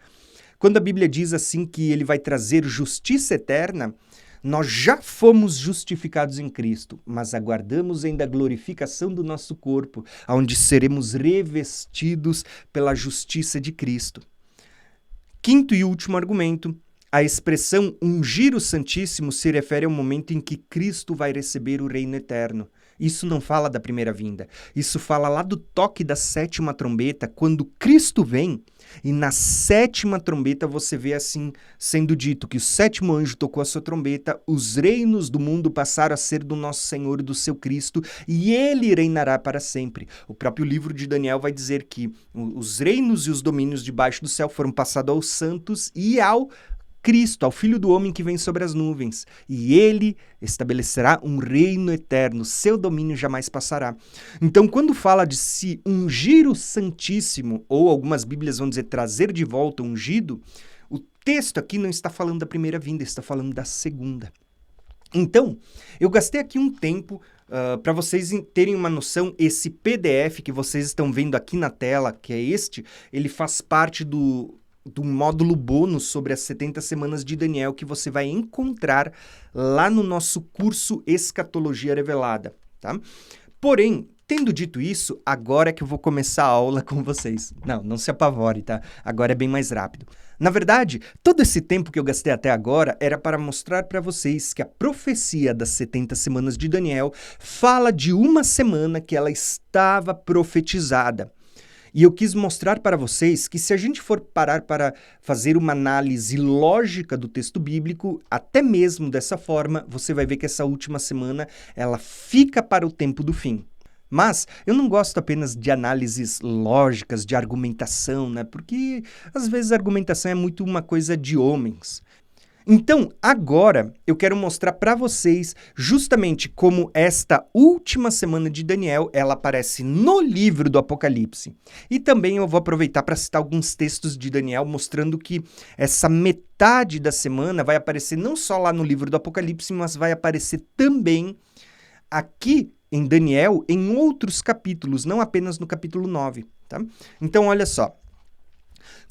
A: Quando a Bíblia diz assim que ele vai trazer justiça eterna, nós já fomos justificados em Cristo, mas aguardamos ainda a glorificação do nosso corpo, onde seremos revestidos pela justiça de Cristo. Quinto e último argumento, a expressão ungir o Santíssimo se refere ao momento em que Cristo vai receber o reino eterno. Isso não fala da primeira vinda. Isso fala lá do toque da sétima trombeta, quando Cristo vem, e na sétima trombeta você vê assim, sendo dito que o sétimo anjo tocou a sua trombeta, os reinos do mundo passaram a ser do nosso Senhor e do seu Cristo, e ele reinará para sempre. O próprio livro de Daniel vai dizer que os reinos e os domínios debaixo do céu foram passados aos santos e ao Cristo, ao Filho do Homem que vem sobre as nuvens, e ele estabelecerá um reino eterno, seu domínio jamais passará. Então, quando fala de se ungir o Santíssimo, ou algumas Bíblias vão dizer trazer de volta o ungido, o texto aqui não está falando da primeira vinda, está falando da segunda. Então, eu gastei aqui um tempo para vocês terem uma noção. Esse PDF que vocês estão vendo aqui na tela, que é este, ele faz parte do módulo bônus sobre as 70 semanas de Daniel que você vai encontrar lá no nosso curso Escatologia Revelada, tá? Porém, tendo dito isso, agora é que eu vou começar a aula com vocês. Não se apavore, tá? Agora é bem mais rápido. Na verdade, todo esse tempo que eu gastei até agora era para mostrar para vocês que a profecia das 70 semanas de Daniel fala de uma semana que ela estava profetizada. E eu quis mostrar para vocês que se a gente for parar para fazer uma análise lógica do texto bíblico, até mesmo dessa forma, você vai ver que essa última semana, ela fica para o tempo do fim. Mas eu não gosto apenas de análises lógicas, de argumentação, né? Porque às vezes a argumentação é muito uma coisa de homens. Então, agora eu quero mostrar para vocês justamente como esta última semana de Daniel, ela aparece no livro do Apocalipse. E também eu vou aproveitar para citar alguns textos de Daniel mostrando que essa metade da semana vai aparecer não só lá no livro do Apocalipse, mas vai aparecer também aqui em Daniel em outros capítulos, não apenas no capítulo 9, tá? Então, olha só.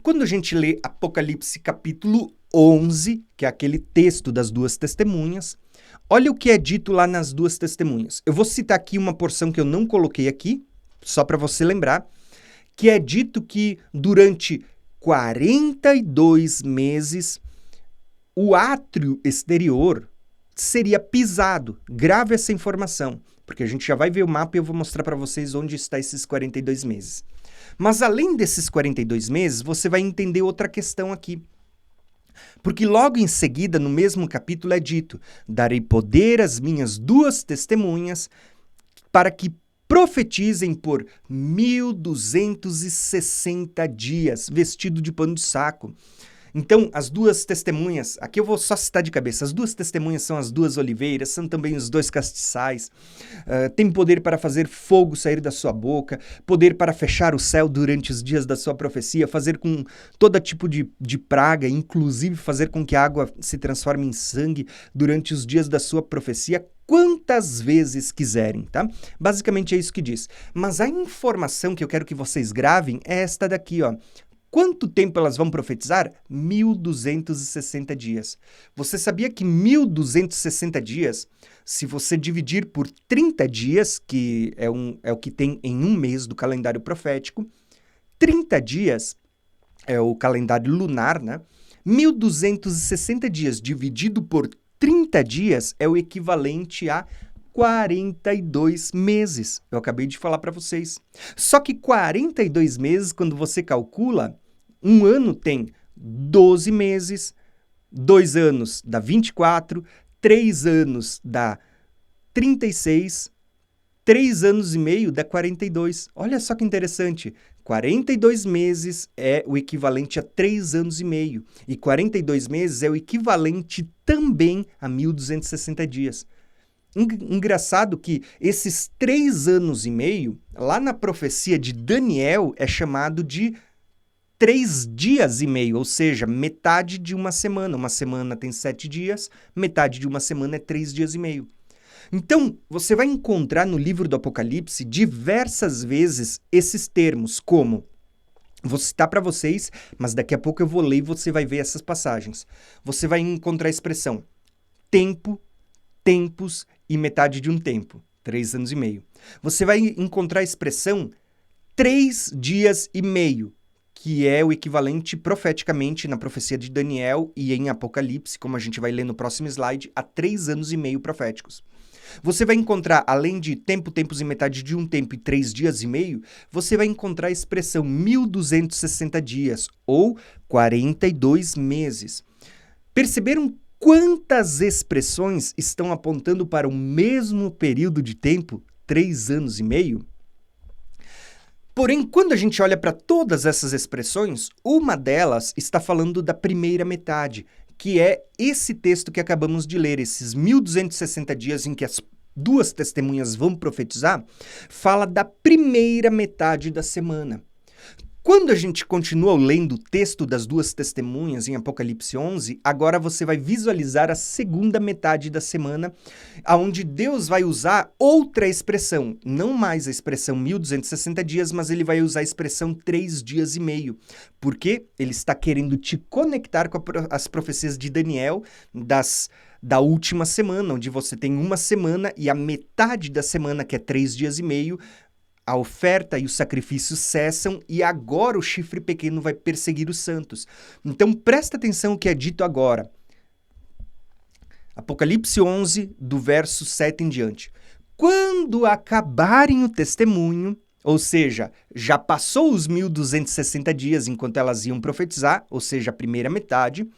A: Quando a gente lê Apocalipse capítulo 11, que é aquele texto das duas testemunhas, olha o que é dito lá nas duas testemunhas. Eu vou citar aqui uma porção que eu não coloquei aqui, só para você lembrar, que é dito que durante 42 meses o átrio exterior seria pisado. Grave essa informação, porque a gente já vai ver o mapa e eu vou mostrar para vocês onde está esses 42 meses. Mas além desses 42 meses, você vai entender outra questão aqui. Porque logo em seguida, no mesmo capítulo, é dito: darei poder às minhas duas testemunhas para que profetizem por 1260 dias, vestido de pano de saco. Então, as duas testemunhas, aqui eu vou só citar de cabeça, as duas testemunhas são as duas oliveiras, são também os dois castiçais, tem poder para fazer fogo sair da sua boca, poder para fechar o céu durante os dias da sua profecia, fazer com todo tipo de praga, inclusive fazer com que a água se transforme em sangue durante os dias da sua profecia, quantas vezes quiserem, tá? Basicamente é isso que diz. Mas a informação que eu quero que vocês gravem é esta daqui, ó. Quanto tempo elas vão profetizar? 1260 dias. Você sabia que 1260 dias, se você dividir por 30 dias, que é o que tem em um mês do calendário profético, 30 dias é o calendário lunar, né? 1260 dias dividido por 30 dias é o equivalente a 42 meses. Eu acabei de falar para vocês. Só que 42 meses, quando você calcula, um ano tem 12 meses, 2 anos dá 24, 3 anos dá 36, 3 anos e meio dá 42. Olha só que interessante. 42 meses é o equivalente a 3 anos e meio. E 42 meses é o equivalente também a 1260 dias. Engraçado que esses 3 anos e meio, lá na profecia de Daniel, é chamado de 3 dias e meio, ou seja, metade de uma semana. Uma semana tem 7 dias, metade de uma semana é 3 dias e meio. Então, você vai encontrar no livro do Apocalipse diversas vezes esses termos, como... Vou citar para vocês, mas daqui a pouco eu vou ler e você vai ver essas passagens. Você vai encontrar a expressão tempo, tempos e metade de um tempo, 3 anos e meio. Você vai encontrar a expressão 3 dias e meio, que é o equivalente profeticamente na profecia de Daniel e em Apocalipse, como a gente vai ler no próximo slide, a 3 anos e meio proféticos. Você vai encontrar, além de tempo, tempos e metade de um tempo e 3 dias e meio, você vai encontrar a expressão 1260 dias, ou 42 meses. Perceberam quantas expressões estão apontando para o mesmo período de tempo, 3 anos e meio? Porém, quando a gente olha para todas essas expressões, uma delas está falando da primeira metade, que é esse texto que acabamos de ler, esses 1260 dias em que as duas testemunhas vão profetizar, fala da primeira metade da semana. Quando a gente continua lendo o texto das duas testemunhas em Apocalipse 11, agora você vai visualizar a segunda metade da semana, onde Deus vai usar outra expressão, não mais a expressão 1260 dias, mas ele vai usar a expressão 3 dias e meio, porque ele está querendo te conectar com as profecias de Daniel da última semana, onde você tem uma semana e a metade da semana, que é 3 dias e meio, a oferta e o sacrifício cessam e agora o chifre pequeno vai perseguir os santos. Então, presta atenção no que é dito agora. Apocalipse 11, do verso 7 em diante. Quando acabarem o testemunho, ou seja, já passou os 1260 dias enquanto elas iam profetizar, ou seja, a primeira metade,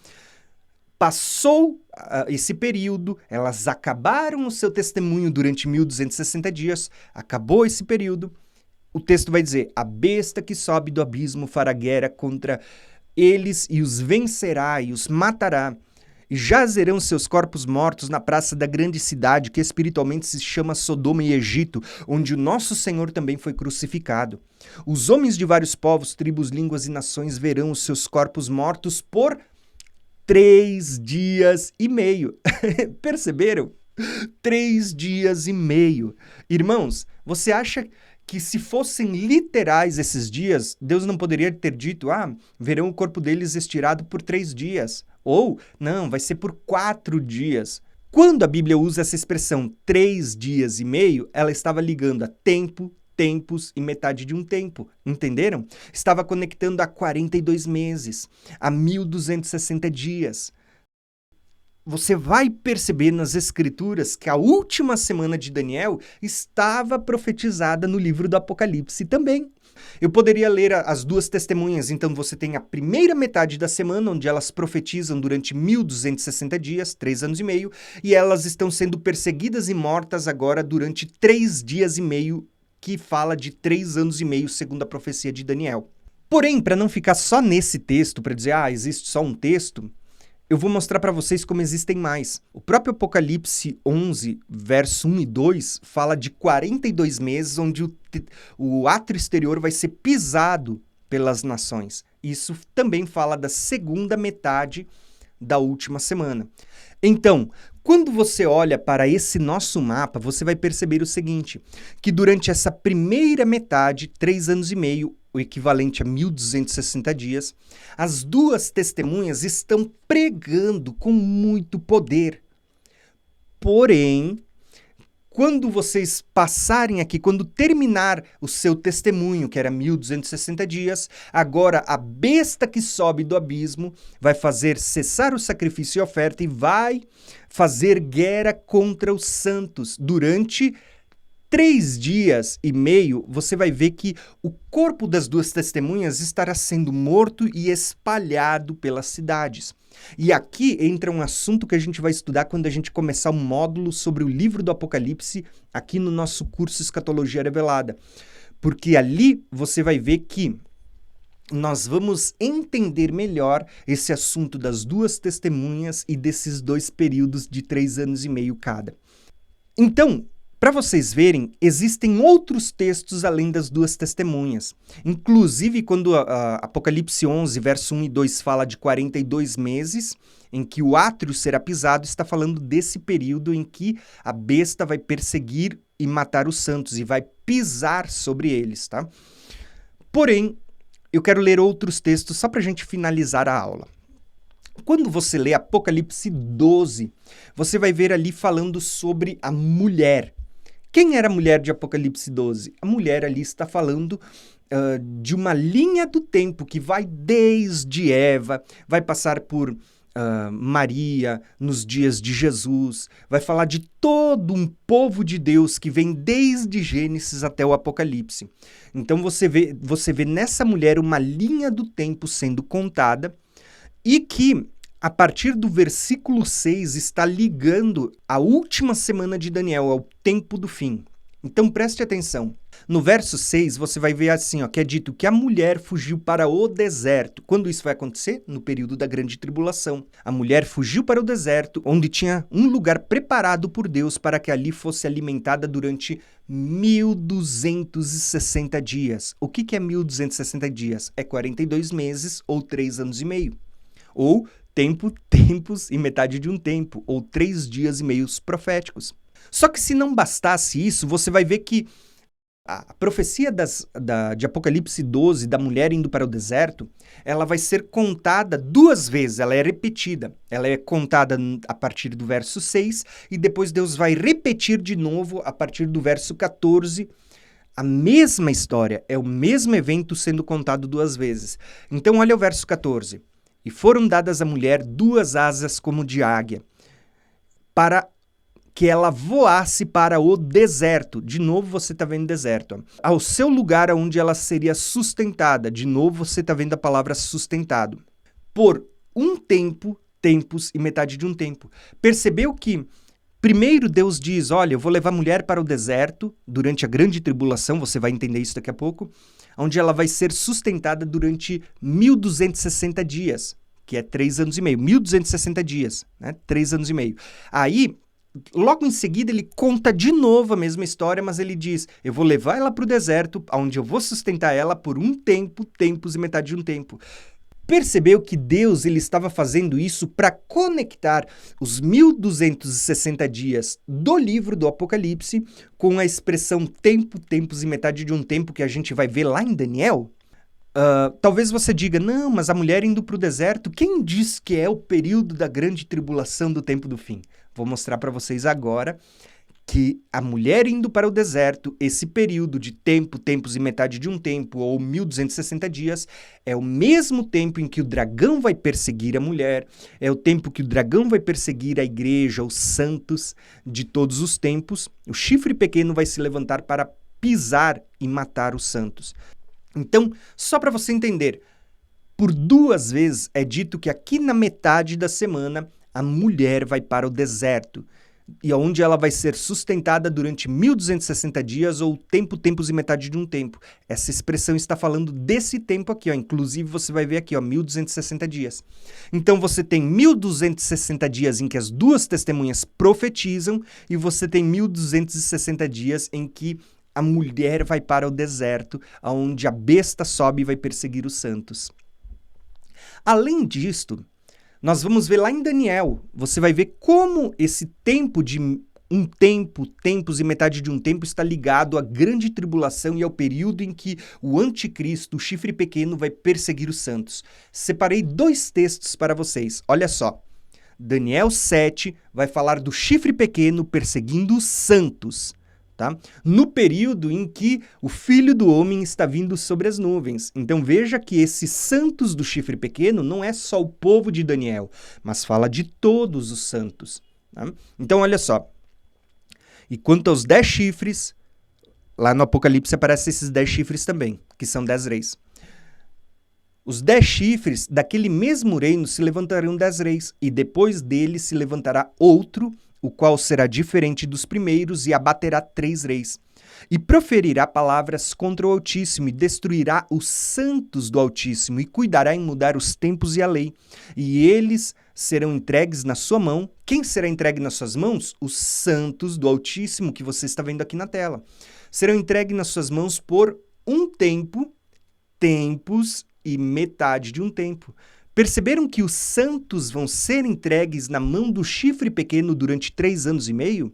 A: passou esse período, elas acabaram o seu testemunho durante 1260 dias, acabou esse período, o texto vai dizer, a besta que sobe do abismo fará guerra contra eles e os vencerá e os matará, E jazerão seus corpos mortos na praça da grande cidade, que espiritualmente se chama Sodoma e Egito, onde o nosso Senhor também foi crucificado. Os homens de vários povos, tribos, línguas e nações verão os seus corpos mortos por 3 dias e meio. Perceberam? 3 dias e meio. Irmãos, você acha que se fossem literais esses dias, Deus não poderia ter dito, verão o corpo deles estirado por 3 dias. Ou, não, vai ser por 4 dias. Quando a Bíblia usa essa expressão 3 dias e meio, ela estava ligando a tempo, tempos e metade de um tempo, entenderam? Estava conectando a 42 meses, a 1260 dias. Você vai perceber nas Escrituras que a última semana de Daniel estava profetizada no livro do Apocalipse também. Eu poderia ler as duas testemunhas, então você tem a primeira metade da semana, onde elas profetizam durante 1260 dias, 3 anos e meio, e elas estão sendo perseguidas e mortas agora durante 3 dias e meio, que fala de 3 anos e meio, segundo a profecia de Daniel. Porém, para não ficar só nesse texto, para dizer, existe só um texto, eu vou mostrar para vocês como existem mais. O próprio Apocalipse 11, verso 1 e 2, fala de 42 meses, onde o átrio exterior vai ser pisado pelas nações. Isso também fala da segunda metade da última semana. Então, quando você olha para esse nosso mapa, você vai perceber o seguinte, que durante essa primeira metade, 3 anos e meio, o equivalente a 1260 dias, as duas testemunhas estão pregando com muito poder. Porém, quando vocês passarem aqui, quando terminar o seu testemunho, que era 1260 dias, agora a besta que sobe do abismo vai fazer cessar o sacrifício e oferta e vai fazer guerra contra os santos durante 3 dias e meio. Você vai ver que o corpo das duas testemunhas estará sendo morto e espalhado pelas cidades. E aqui entra um assunto que a gente vai estudar quando a gente começar um módulo sobre o livro do Apocalipse, aqui no nosso curso Escatologia Revelada. Porque ali você vai ver que nós vamos entender melhor esse assunto das duas testemunhas e desses 2 períodos de 3 anos e meio cada. Então, para vocês verem, existem outros textos além das duas testemunhas. Inclusive, quando Apocalipse 11, verso 1 e 2 fala de 42 meses, em que o átrio será pisado, está falando desse período em que a besta vai perseguir e matar os santos e vai pisar sobre eles, tá? Porém, eu quero ler outros textos só para a gente finalizar a aula. Quando você lê Apocalipse 12, você vai ver ali falando sobre a mulher. Quem era a mulher de Apocalipse 12? A mulher ali está falando de uma linha do tempo que vai desde Eva, vai passar por Maria nos dias de Jesus, vai falar de todo um povo de Deus que vem desde Gênesis até o Apocalipse. Então você vê nessa mulher uma linha do tempo sendo contada e que a partir do versículo 6, está ligando a última semana de Daniel ao tempo do fim. Então, preste atenção. No verso 6, você vai ver assim, que é dito que a mulher fugiu para o deserto. Quando isso vai acontecer? No período da grande tribulação. A mulher fugiu para o deserto, onde tinha um lugar preparado por Deus para que ali fosse alimentada durante 1260 dias. O que é 1260 dias? É 42 meses ou 3 anos e meio. Ou tempo, tempos e metade de um tempo, ou 3 dias e meios proféticos. Só que se não bastasse isso, você vai ver que a profecia de Apocalipse 12, da mulher indo para o deserto, ela vai ser contada 2 vezes, ela é repetida. Ela é contada a partir do verso 6 e depois Deus vai repetir de novo a partir do verso 14, a mesma história, é o mesmo evento sendo contado 2 vezes. Então olha o verso 14. E foram dadas à mulher 2 asas como de águia, para que ela voasse para o deserto. De novo você está vendo deserto. Ao seu lugar onde ela seria sustentada. De novo você está vendo a palavra sustentado. Por um tempo, tempos e metade de um tempo. Percebeu que primeiro Deus diz, olha, eu vou levar a mulher para o deserto durante a grande tribulação, você vai entender isso daqui a pouco, onde ela vai ser sustentada durante 1260 dias. que é 3 anos e meio, 1.260 dias, né? 3 anos e meio. Aí, logo em seguida, ele conta de novo a mesma história, mas ele diz, eu vou levar ela para o deserto, onde eu vou sustentar ela por um tempo, tempos e metade de um tempo. Percebeu que Deus ele estava fazendo isso para conectar os 1.260 dias do livro do Apocalipse com a expressão tempo, tempos e metade de um tempo que a gente vai ver lá em Daniel? Talvez você diga, não, mas a mulher indo para o deserto, quem diz que é o período da grande tribulação do tempo do fim? Vou mostrar para vocês agora que a mulher indo para o deserto, esse período de tempo, tempos e metade de um tempo, ou 1.260 dias, é o mesmo tempo em que o dragão vai perseguir a mulher, é o tempo que o dragão vai perseguir a igreja, os santos de todos os tempos. O chifre pequeno vai se levantar para pisar e matar os santos. Então, só para você entender, por 2 vezes é dito que aqui na metade da semana a mulher vai para o deserto, e onde ela vai ser sustentada durante 1.260 dias ou tempo, tempos e metade de um tempo. Essa expressão está falando desse tempo aqui, ó. Inclusive você vai ver aqui, ó, 1.260 dias. Então você tem 1.260 dias em que as 2 testemunhas profetizam e você tem 1.260 dias em que a mulher vai para o deserto, onde a besta sobe e vai perseguir os santos. Além disto, nós vamos ver lá em Daniel, você vai ver como esse tempo de um tempo, tempos e metade de um tempo está ligado à grande tribulação e ao período em que o anticristo, o chifre pequeno, vai perseguir os santos. Separei 2 textos para vocês, olha só. Daniel 7 vai falar do chifre pequeno perseguindo os santos. Tá? No período em que o Filho do Homem está vindo sobre as nuvens. Então veja que esses santos do chifre pequeno não é só o povo de Daniel, mas fala de todos os santos. Tá? Então olha só, e quanto aos 10 chifres, lá no Apocalipse aparecem esses 10 chifres também, que são 10 reis. Os 10 chifres daquele mesmo reino se levantarão 10 reis, e depois dele se levantará outro, o qual será diferente dos primeiros e abaterá 3 reis. E proferirá palavras contra o Altíssimo e destruirá os santos do Altíssimo e cuidará em mudar os tempos e a lei. E eles serão entregues na sua mão. Quem será entregue nas suas mãos? Os santos do Altíssimo que você está vendo aqui na tela. Serão entregues nas suas mãos por um tempo, tempos e metade de um tempo. Perceberam que os santos vão ser entregues na mão do chifre pequeno durante 3 anos e meio?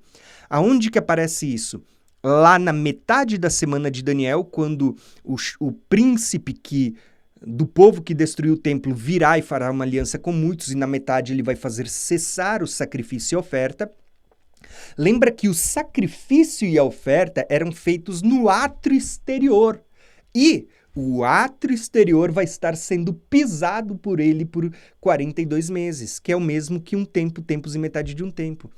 A: Aonde que aparece isso? Lá na metade da semana de Daniel, quando o príncipe do povo que destruiu o templo virá e fará uma aliança com muitos, e na metade ele vai fazer cessar o sacrifício e a oferta. Lembra que o sacrifício e a oferta eram feitos no átrio exterior. E o átrio exterior vai estar sendo pisado por ele por 42 meses, que é o mesmo que um tempo, tempos e metade de um tempo.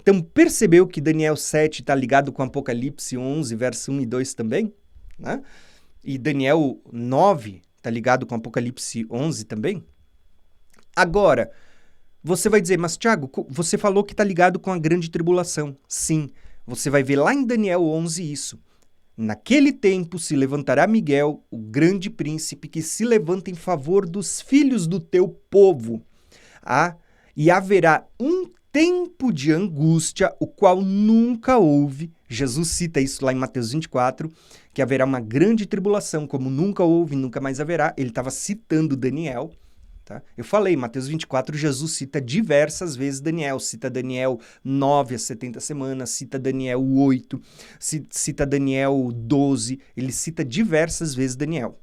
A: Então, percebeu que Daniel 7 está ligado com Apocalipse 11, verso 1 e 2 também? Né? E Daniel 9 está ligado com Apocalipse 11 também? Agora, você vai dizer, mas Tiago, você falou que está ligado com a grande tribulação. Sim, você vai ver lá em Daniel 11 isso. Naquele tempo se levantará Miguel, o grande príncipe, que se levanta em favor dos filhos do teu povo. E haverá um tempo de angústia, o qual nunca houve. Jesus cita isso lá em Mateus 24, que haverá uma grande tribulação, como nunca houve, nunca mais haverá. Ele estava citando Daniel. Tá? Eu falei, Mateus 24, Jesus cita diversas vezes Daniel, cita Daniel 9 a 70 semanas, cita Daniel 8, cita Daniel 12, ele cita diversas vezes Daniel.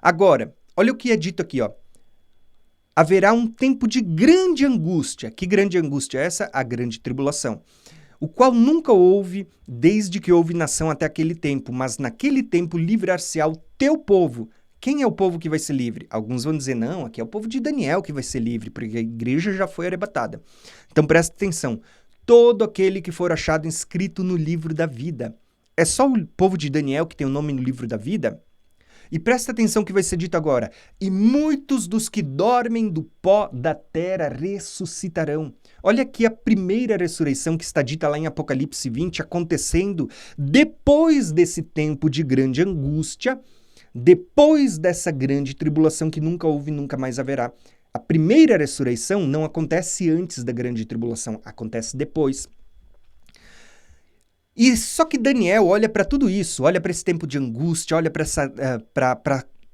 A: Agora, olha o que é dito aqui, ó. Haverá um tempo de grande angústia. Que grande angústia é essa? A grande tribulação. O qual nunca houve, desde que houve nação até aquele tempo, mas naquele tempo livrar-se-á o teu povo. Quem é o povo que vai ser livre? Alguns vão dizer, não, aqui é o povo de Daniel que vai ser livre, porque a igreja já foi arrebatada. Então presta atenção, todo aquele que for achado inscrito no livro da vida. É só o povo de Daniel que tem o nome no livro da vida? E presta atenção que vai ser dito agora, e muitos dos que dormem do pó da terra ressuscitarão. Olha aqui a primeira ressurreição que está dita lá em Apocalipse 20, acontecendo depois desse tempo de grande angústia. depois dessa grande tribulação que nunca houve e nunca mais haverá. A primeira ressurreição não acontece antes da grande tribulação, acontece depois. E só que Daniel olha para tudo isso, olha para esse tempo de angústia, olha para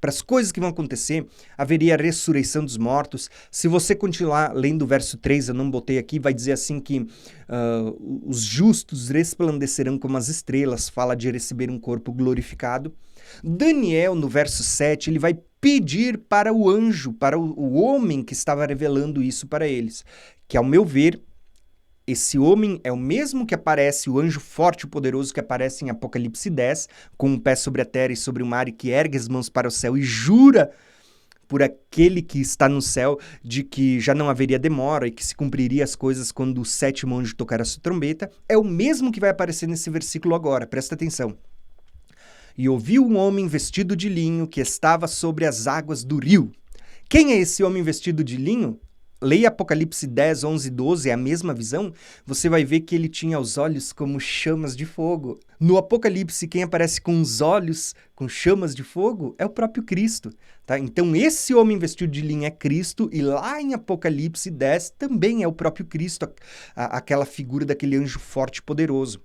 A: as coisas que vão acontecer, haveria a ressurreição dos mortos. Se você continuar lendo o verso 3, eu não botei aqui, vai dizer assim que os justos resplandecerão como as estrelas, fala de receber um corpo glorificado. Daniel, no verso 7, ele vai pedir para o anjo, para o homem que estava revelando isso para eles, que ao meu ver, esse homem é o mesmo que aparece, o anjo forte e poderoso que aparece em Apocalipse 10, com um pé sobre a terra e sobre o mar, e que ergue as mãos para o céu e jura por aquele que está no céu de que já não haveria demora e que se cumpriria as coisas quando o sétimo anjo tocar a sua trombeta, é o mesmo que vai aparecer nesse versículo agora, presta atenção. E ouvi um homem vestido de linho que estava sobre as águas do rio. Quem é esse homem vestido de linho? Leia Apocalipse 10, 11 e 12, é a mesma visão. Você vai ver que ele tinha os olhos como chamas de fogo. No Apocalipse, quem aparece com os olhos com chamas de fogo é o próprio Cristo. Tá? Então, esse homem vestido de linho é Cristo, e lá em Apocalipse 10 também é o próprio Cristo, aquela figura daquele anjo forte e poderoso,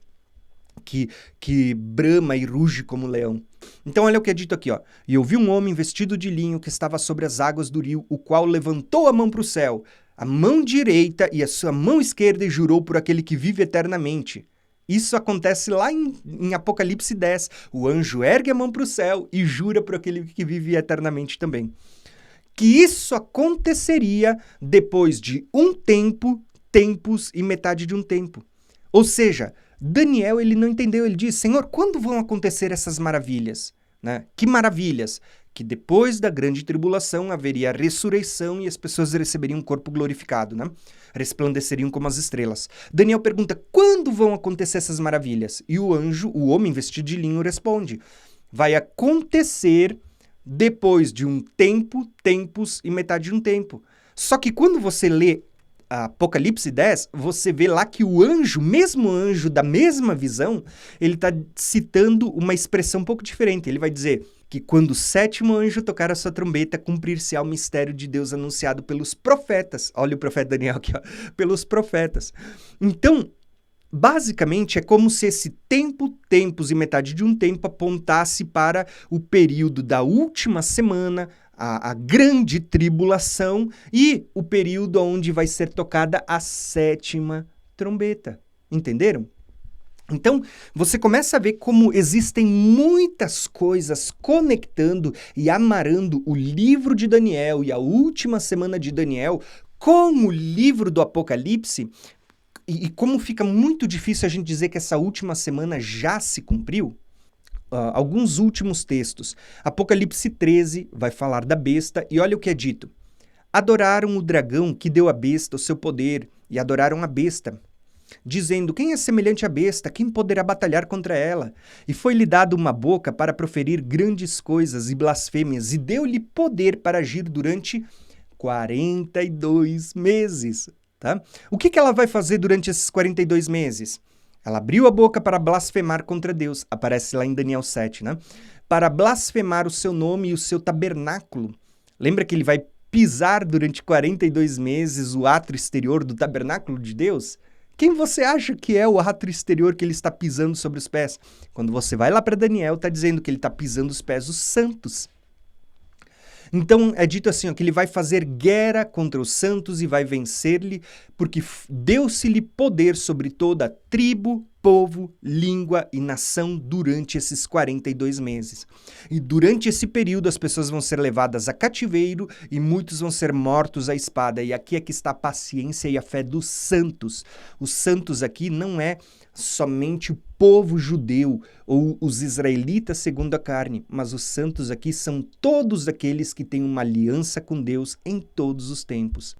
A: que brama e ruge como leão. Então olha o que é dito aqui, ó. E eu vi um homem vestido de linho que estava sobre as águas do rio, o qual levantou a mão para o céu, a mão direita e a sua mão esquerda, e jurou por aquele que vive eternamente. Isso acontece lá em Apocalipse 10. O anjo ergue a mão para o céu e jura por aquele que vive eternamente também. Que isso aconteceria depois de um tempo, tempos e metade de um tempo. Ou seja, Daniel, ele não entendeu, ele diz, Senhor, quando vão acontecer essas maravilhas? Né? Que maravilhas? Que depois da grande tribulação haveria a ressurreição e as pessoas receberiam um corpo glorificado, né? Resplandeceriam como as estrelas. Daniel pergunta, quando vão acontecer essas maravilhas? E o anjo, o homem vestido de linho, responde, vai acontecer depois de um tempo, tempos e metade de um tempo. Só que quando você lê Apocalipse 10, você vê lá que o anjo, mesmo anjo da mesma visão, ele está citando uma expressão um pouco diferente. Ele vai dizer que quando o sétimo anjo tocar a sua trombeta, cumprir-se-á o mistério de Deus anunciado pelos profetas. Olha o profeta Daniel aqui, ó, pelos profetas. Então, basicamente, é como se esse tempo, tempos e metade de um tempo apontasse para o período da última semana, a grande tribulação e o período onde vai ser tocada a sétima trombeta. Entenderam? Então, você começa a ver como existem muitas coisas conectando e amarrando o livro de Daniel e a última semana de Daniel com o livro do Apocalipse, e como fica muito difícil a gente dizer que essa última semana já se cumpriu. Alguns últimos textos. Apocalipse 13 vai falar da besta, e olha o que é dito. Adoraram o dragão que deu à besta o seu poder, e adoraram a besta, dizendo, quem é semelhante à besta? Quem poderá batalhar contra ela? E foi-lhe dado uma boca para proferir grandes coisas e blasfêmias, e deu-lhe poder para agir durante 42 meses. Tá? O que ela vai fazer durante esses 42 meses? Ela abriu a boca para blasfemar contra Deus, aparece lá em Daniel 7, né? Para blasfemar o seu nome e o seu tabernáculo. Lembra que ele vai pisar durante 42 meses o átrio exterior do tabernáculo de Deus? Quem você acha que é o átrio exterior que ele está pisando sobre os pés? Quando você vai lá para Daniel, está dizendo que ele está pisando os pés dos santos. Então, é dito assim, ó, que ele vai fazer guerra contra os santos e vai vencer-lhe, porque deu-se-lhe poder sobre toda tribo, povo, língua e nação durante esses 42 meses. E durante esse período as pessoas vão ser levadas a cativeiro e muitos vão ser mortos à espada. E aqui é que está a paciência e a fé dos santos. Os santos aqui não é somente o povo judeu ou os israelitas segundo a carne, mas os santos aqui são todos aqueles que têm uma aliança com Deus em todos os tempos.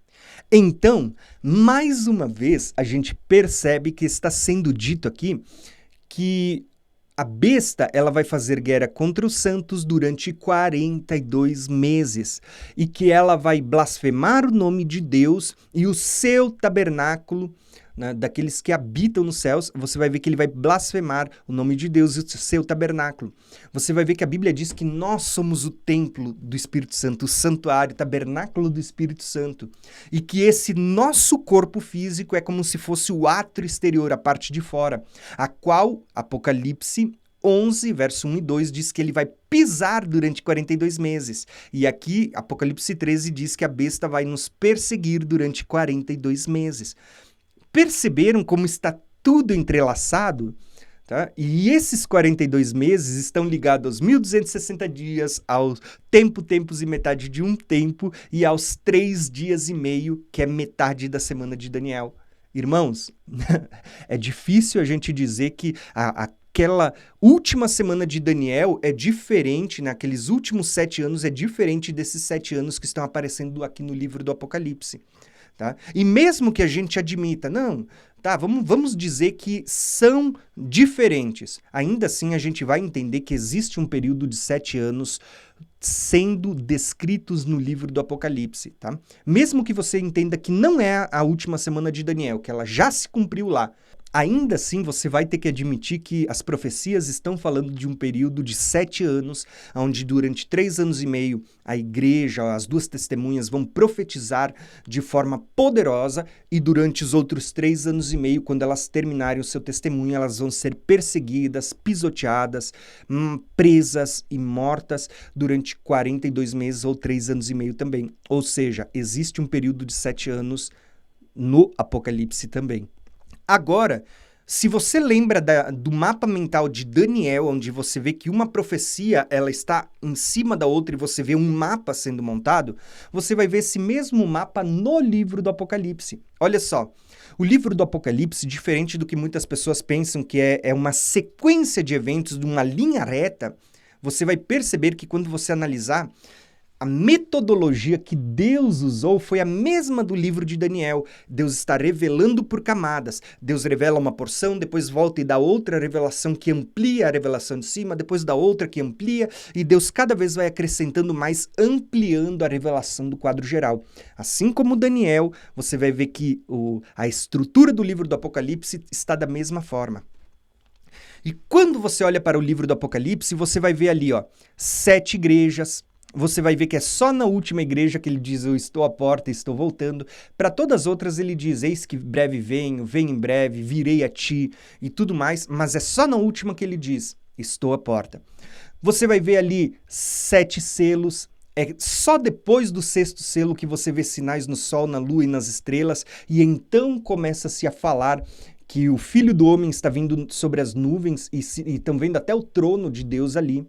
A: Então, mais uma vez, a gente percebe que está sendo dito aqui que a besta ela vai fazer guerra contra os santos durante 42 meses e que ela vai blasfemar o nome de Deus e o seu tabernáculo né, daqueles que habitam nos céus, você vai ver que ele vai blasfemar o nome de Deus e o seu tabernáculo. Você vai ver que a Bíblia diz que nós somos o templo do Espírito Santo, o santuário, o tabernáculo do Espírito Santo. E que esse nosso corpo físico é como se fosse o átrio exterior, a parte de fora, a qual Apocalipse 11, verso 1 e 2, diz que ele vai pisar durante 42 meses. E aqui, Apocalipse 13 diz que a besta vai nos perseguir durante 42 meses. Perceberam como está tudo entrelaçado? Tá? E esses 42 meses estão ligados aos 1260 dias, aos tempos e metade de um tempo, e aos 3 dias e meio, que é metade da semana de Daniel. Irmãos, é difícil a gente dizer que aquela última semana de Daniel é diferente, naqueles últimos 7 anos, é diferente desses 7 anos que estão aparecendo aqui no livro do Apocalipse. Tá? E mesmo que a gente admita, não, tá, vamos dizer que são diferentes, ainda assim a gente vai entender que existe um período de 7 anos sendo descritos no livro do Apocalipse, tá? Mesmo que você entenda que não é a última semana de Daniel, que ela já se cumpriu lá, ainda assim você vai ter que admitir que as profecias estão falando de um período de 7 anos, onde durante 3 anos e meio a igreja, as 2 testemunhas vão profetizar de forma poderosa e durante os outros 3 anos e meio, quando elas terminarem o seu testemunho, elas vão ser perseguidas, pisoteadas, presas e mortas durante 42 meses ou 3 anos e meio também. Ou seja, existe um período de 7 anos no Apocalipse também. Agora, se você lembra do mapa mental de Daniel, onde você vê que uma profecia ela está em cima da outra e você vê um mapa sendo montado, você vai ver esse mesmo mapa no livro do Apocalipse. Olha só, o livro do Apocalipse, diferente do que muitas pessoas pensam que é uma sequência de eventos de uma linha reta, você vai perceber que quando você analisar, a metodologia que Deus usou foi a mesma do livro de Daniel. Deus está revelando por camadas. Deus revela uma porção, depois volta e dá outra revelação que amplia a revelação de cima, depois dá outra que amplia, e Deus cada vez vai acrescentando mais, ampliando a revelação do quadro geral. Assim como Daniel, você vai ver que a estrutura do livro do Apocalipse está da mesma forma. E quando você olha para o livro do Apocalipse, você vai ver ali, 7 igrejas. Você vai ver que é só na última igreja que ele diz, eu estou à porta, estou voltando. Para todas as outras ele diz, eis que breve venho em breve, virei a ti e tudo mais. Mas é só na última que ele diz, estou à porta. Você vai ver ali 7 selos. É só depois do 6º selo que você vê sinais no sol, na lua e nas estrelas. E então começa-se a falar que o Filho do Homem está vindo sobre as nuvens e estão vendo até o trono de Deus ali.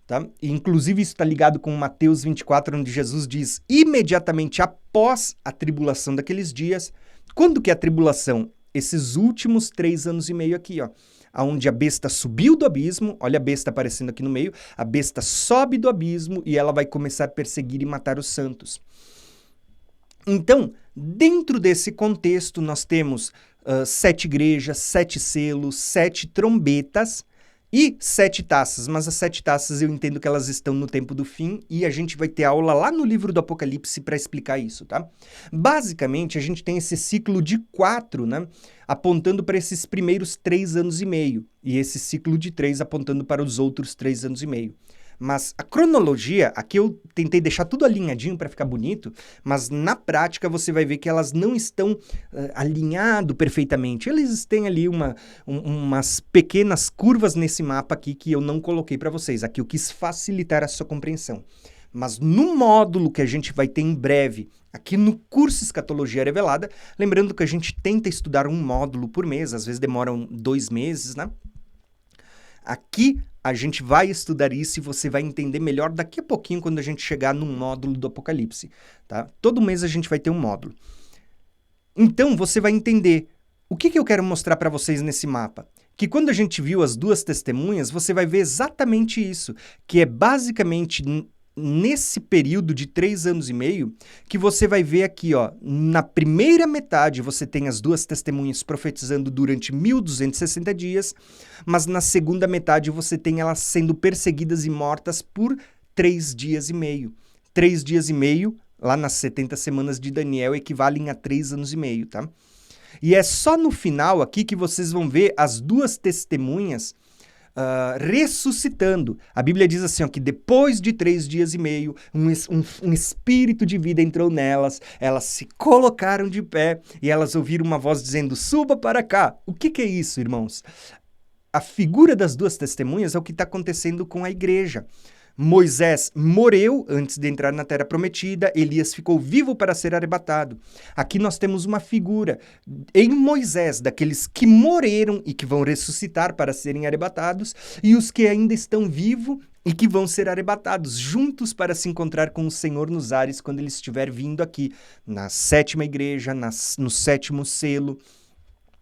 A: Tá? E, inclusive, isso está ligado com Mateus 24, onde Jesus diz, imediatamente após a tribulação daqueles dias, quando que é a tribulação? Esses últimos 3 anos e meio aqui, onde a besta subiu do abismo, olha a besta aparecendo aqui no meio, a besta sobe do abismo e ela vai começar a perseguir e matar os santos. Então, dentro desse contexto, nós temos 7 igrejas, 7 selos, 7 trombetas, e 7 taças, mas as 7 taças eu entendo que elas estão no tempo do fim e a gente vai ter aula lá no livro do Apocalipse para explicar isso, tá? Basicamente, a gente tem esse ciclo de 4, né? Apontando para esses primeiros 3 anos e meio e esse ciclo de 3 apontando para os outros 3 anos e meio. Mas a cronologia, aqui eu tentei deixar tudo alinhadinho para ficar bonito, mas na prática você vai ver que elas não estão alinhado perfeitamente. Eles têm ali umas pequenas curvas nesse mapa aqui que eu não coloquei para vocês. Aqui eu quis facilitar a sua compreensão. Mas no módulo que a gente vai ter em breve, aqui no curso Escatologia Revelada, lembrando que a gente tenta estudar um módulo por mês, às vezes demoram 2 meses, né? Aqui a gente vai estudar isso e você vai entender melhor daqui a pouquinho quando a gente chegar no módulo do Apocalipse, tá? Todo mês a gente vai ter um módulo. Então, você vai entender o que eu quero mostrar para vocês nesse mapa. Que quando a gente viu as 2 testemunhas, você vai ver exatamente isso, que é basicamente nesse período de 3 anos e meio, que você vai ver aqui, na primeira metade você tem as 2 testemunhas profetizando durante 1260 dias, mas na segunda metade você tem elas sendo perseguidas e mortas por 3 dias e meio. 3 dias e meio, lá nas 70 semanas de Daniel, equivalem a 3 anos e meio, tá? E é só no final aqui que vocês vão ver as duas testemunhas ressuscitando. A Bíblia diz assim, ó, que depois de 3 dias e meio, um espírito de vida entrou nelas, elas se colocaram de pé e elas ouviram uma voz dizendo, suba para cá. O que é isso, irmãos? A figura das duas testemunhas é o que está acontecendo com a igreja. Moisés morreu antes de entrar na Terra Prometida, Elias ficou vivo para ser arrebatado. Aqui nós temos uma figura em Moisés, daqueles que morreram e que vão ressuscitar para serem arrebatados, e os que ainda estão vivos e que vão ser arrebatados, juntos para se encontrar com o Senhor nos ares quando ele estiver vindo aqui, na 7ª igreja, no 7º selo,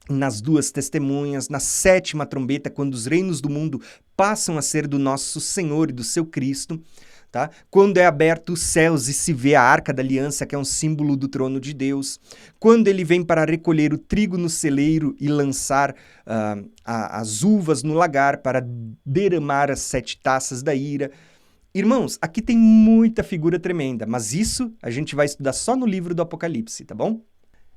A: nas duas testemunhas, na 7ª trombeta, quando os reinos do mundo passam a ser do nosso Senhor e do seu Cristo, tá? Quando é aberto os céus e se vê a Arca da Aliança, que é um símbolo do trono de Deus, quando ele vem para recolher o trigo no celeiro e lançar as uvas no lagar para derramar as 7 taças da ira. Irmãos, aqui tem muita figura tremenda, mas isso a gente vai estudar só no livro do Apocalipse, tá bom?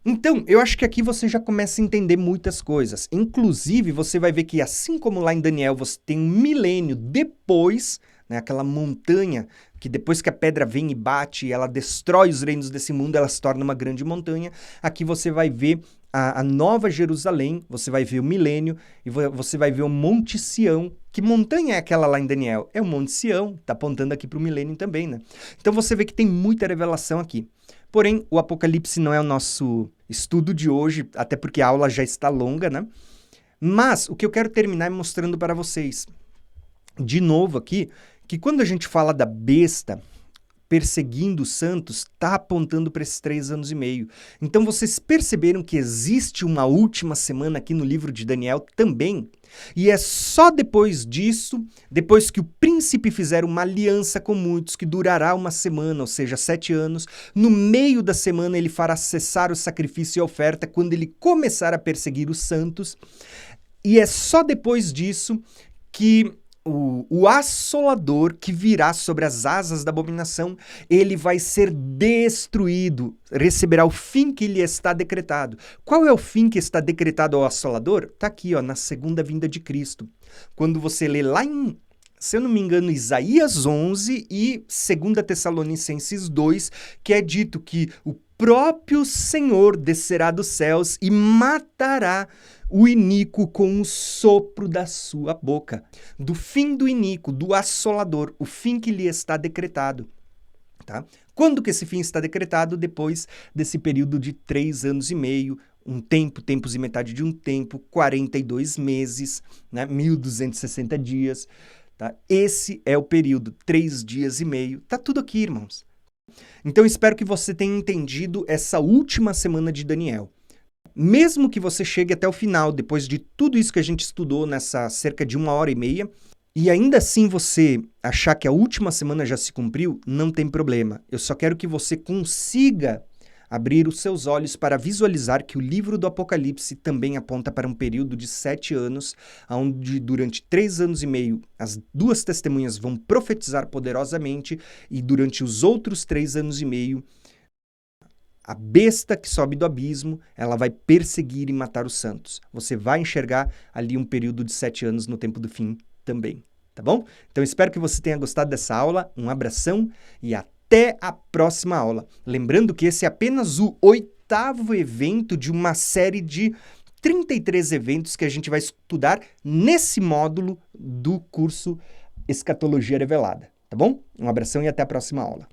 A: Então, eu acho que aqui você já começa a entender muitas coisas. Inclusive, você vai ver que assim como lá em Daniel você tem um milênio depois, né, aquela montanha que depois que a pedra vem e bate, ela destrói os reinos desse mundo, ela se torna uma grande montanha. Aqui você vai ver a Nova Jerusalém, você vai ver o milênio e você vai ver o Monte Sião. Que montanha é aquela lá em Daniel? É o Monte Sião, está apontando aqui para o milênio também, né? Então você vê que tem muita revelação aqui. Porém, o Apocalipse não é o nosso estudo de hoje, até porque a aula já está longa, né? Mas o que eu quero terminar é mostrando para vocês, de novo aqui, que quando a gente fala da besta perseguindo os santos, está apontando para esses 3 anos e meio. Então vocês perceberam que existe uma última semana aqui no livro de Daniel também? E é só depois disso, depois que o príncipe fizer uma aliança com muitos, que durará uma semana, ou seja, 7 anos, no meio da semana ele fará cessar o sacrifício e a oferta, quando ele começar a perseguir os santos. E é só depois disso que o assolador que virá sobre as asas da abominação, ele vai ser destruído, receberá o fim que lhe está decretado. Qual é o fim que está decretado ao assolador? Está aqui, ó, na segunda vinda de Cristo. Quando você lê lá em, se eu não me engano, Isaías 11 e 2 Tessalonicenses 2, que é dito que o próprio Senhor descerá dos céus e matará o iníquo com o sopro da sua boca. Do fim do iníquo, do assolador, o fim que lhe está decretado. Tá? Quando que esse fim está decretado? Depois desse período de 3 anos e meio, um tempo, tempos e metade de um tempo, 42 meses, né? 1260 dias. Tá? Esse é o período, 3 dias e meio. Tá tudo aqui, irmãos. Então, espero que você tenha entendido essa última semana de Daniel. Mesmo que você chegue até o final, depois de tudo isso que a gente estudou nessa cerca de 1h30, e ainda assim você achar que a última semana já se cumpriu, não tem problema. Eu só quero que você consiga abrir os seus olhos para visualizar que o livro do Apocalipse também aponta para um período de 7 anos, onde durante 3 anos e meio as duas testemunhas vão profetizar poderosamente e durante os outros 3 anos e meio a besta que sobe do abismo, ela vai perseguir e matar os santos. Você vai enxergar ali um período de 7 anos no tempo do fim também, tá bom? Então espero que você tenha gostado dessa aula, um abração e até a próxima aula. Lembrando que esse é apenas o 8º evento de uma série de 33 eventos que a gente vai estudar nesse módulo do curso Escatologia Revelada, tá bom? Um abração e até a próxima aula.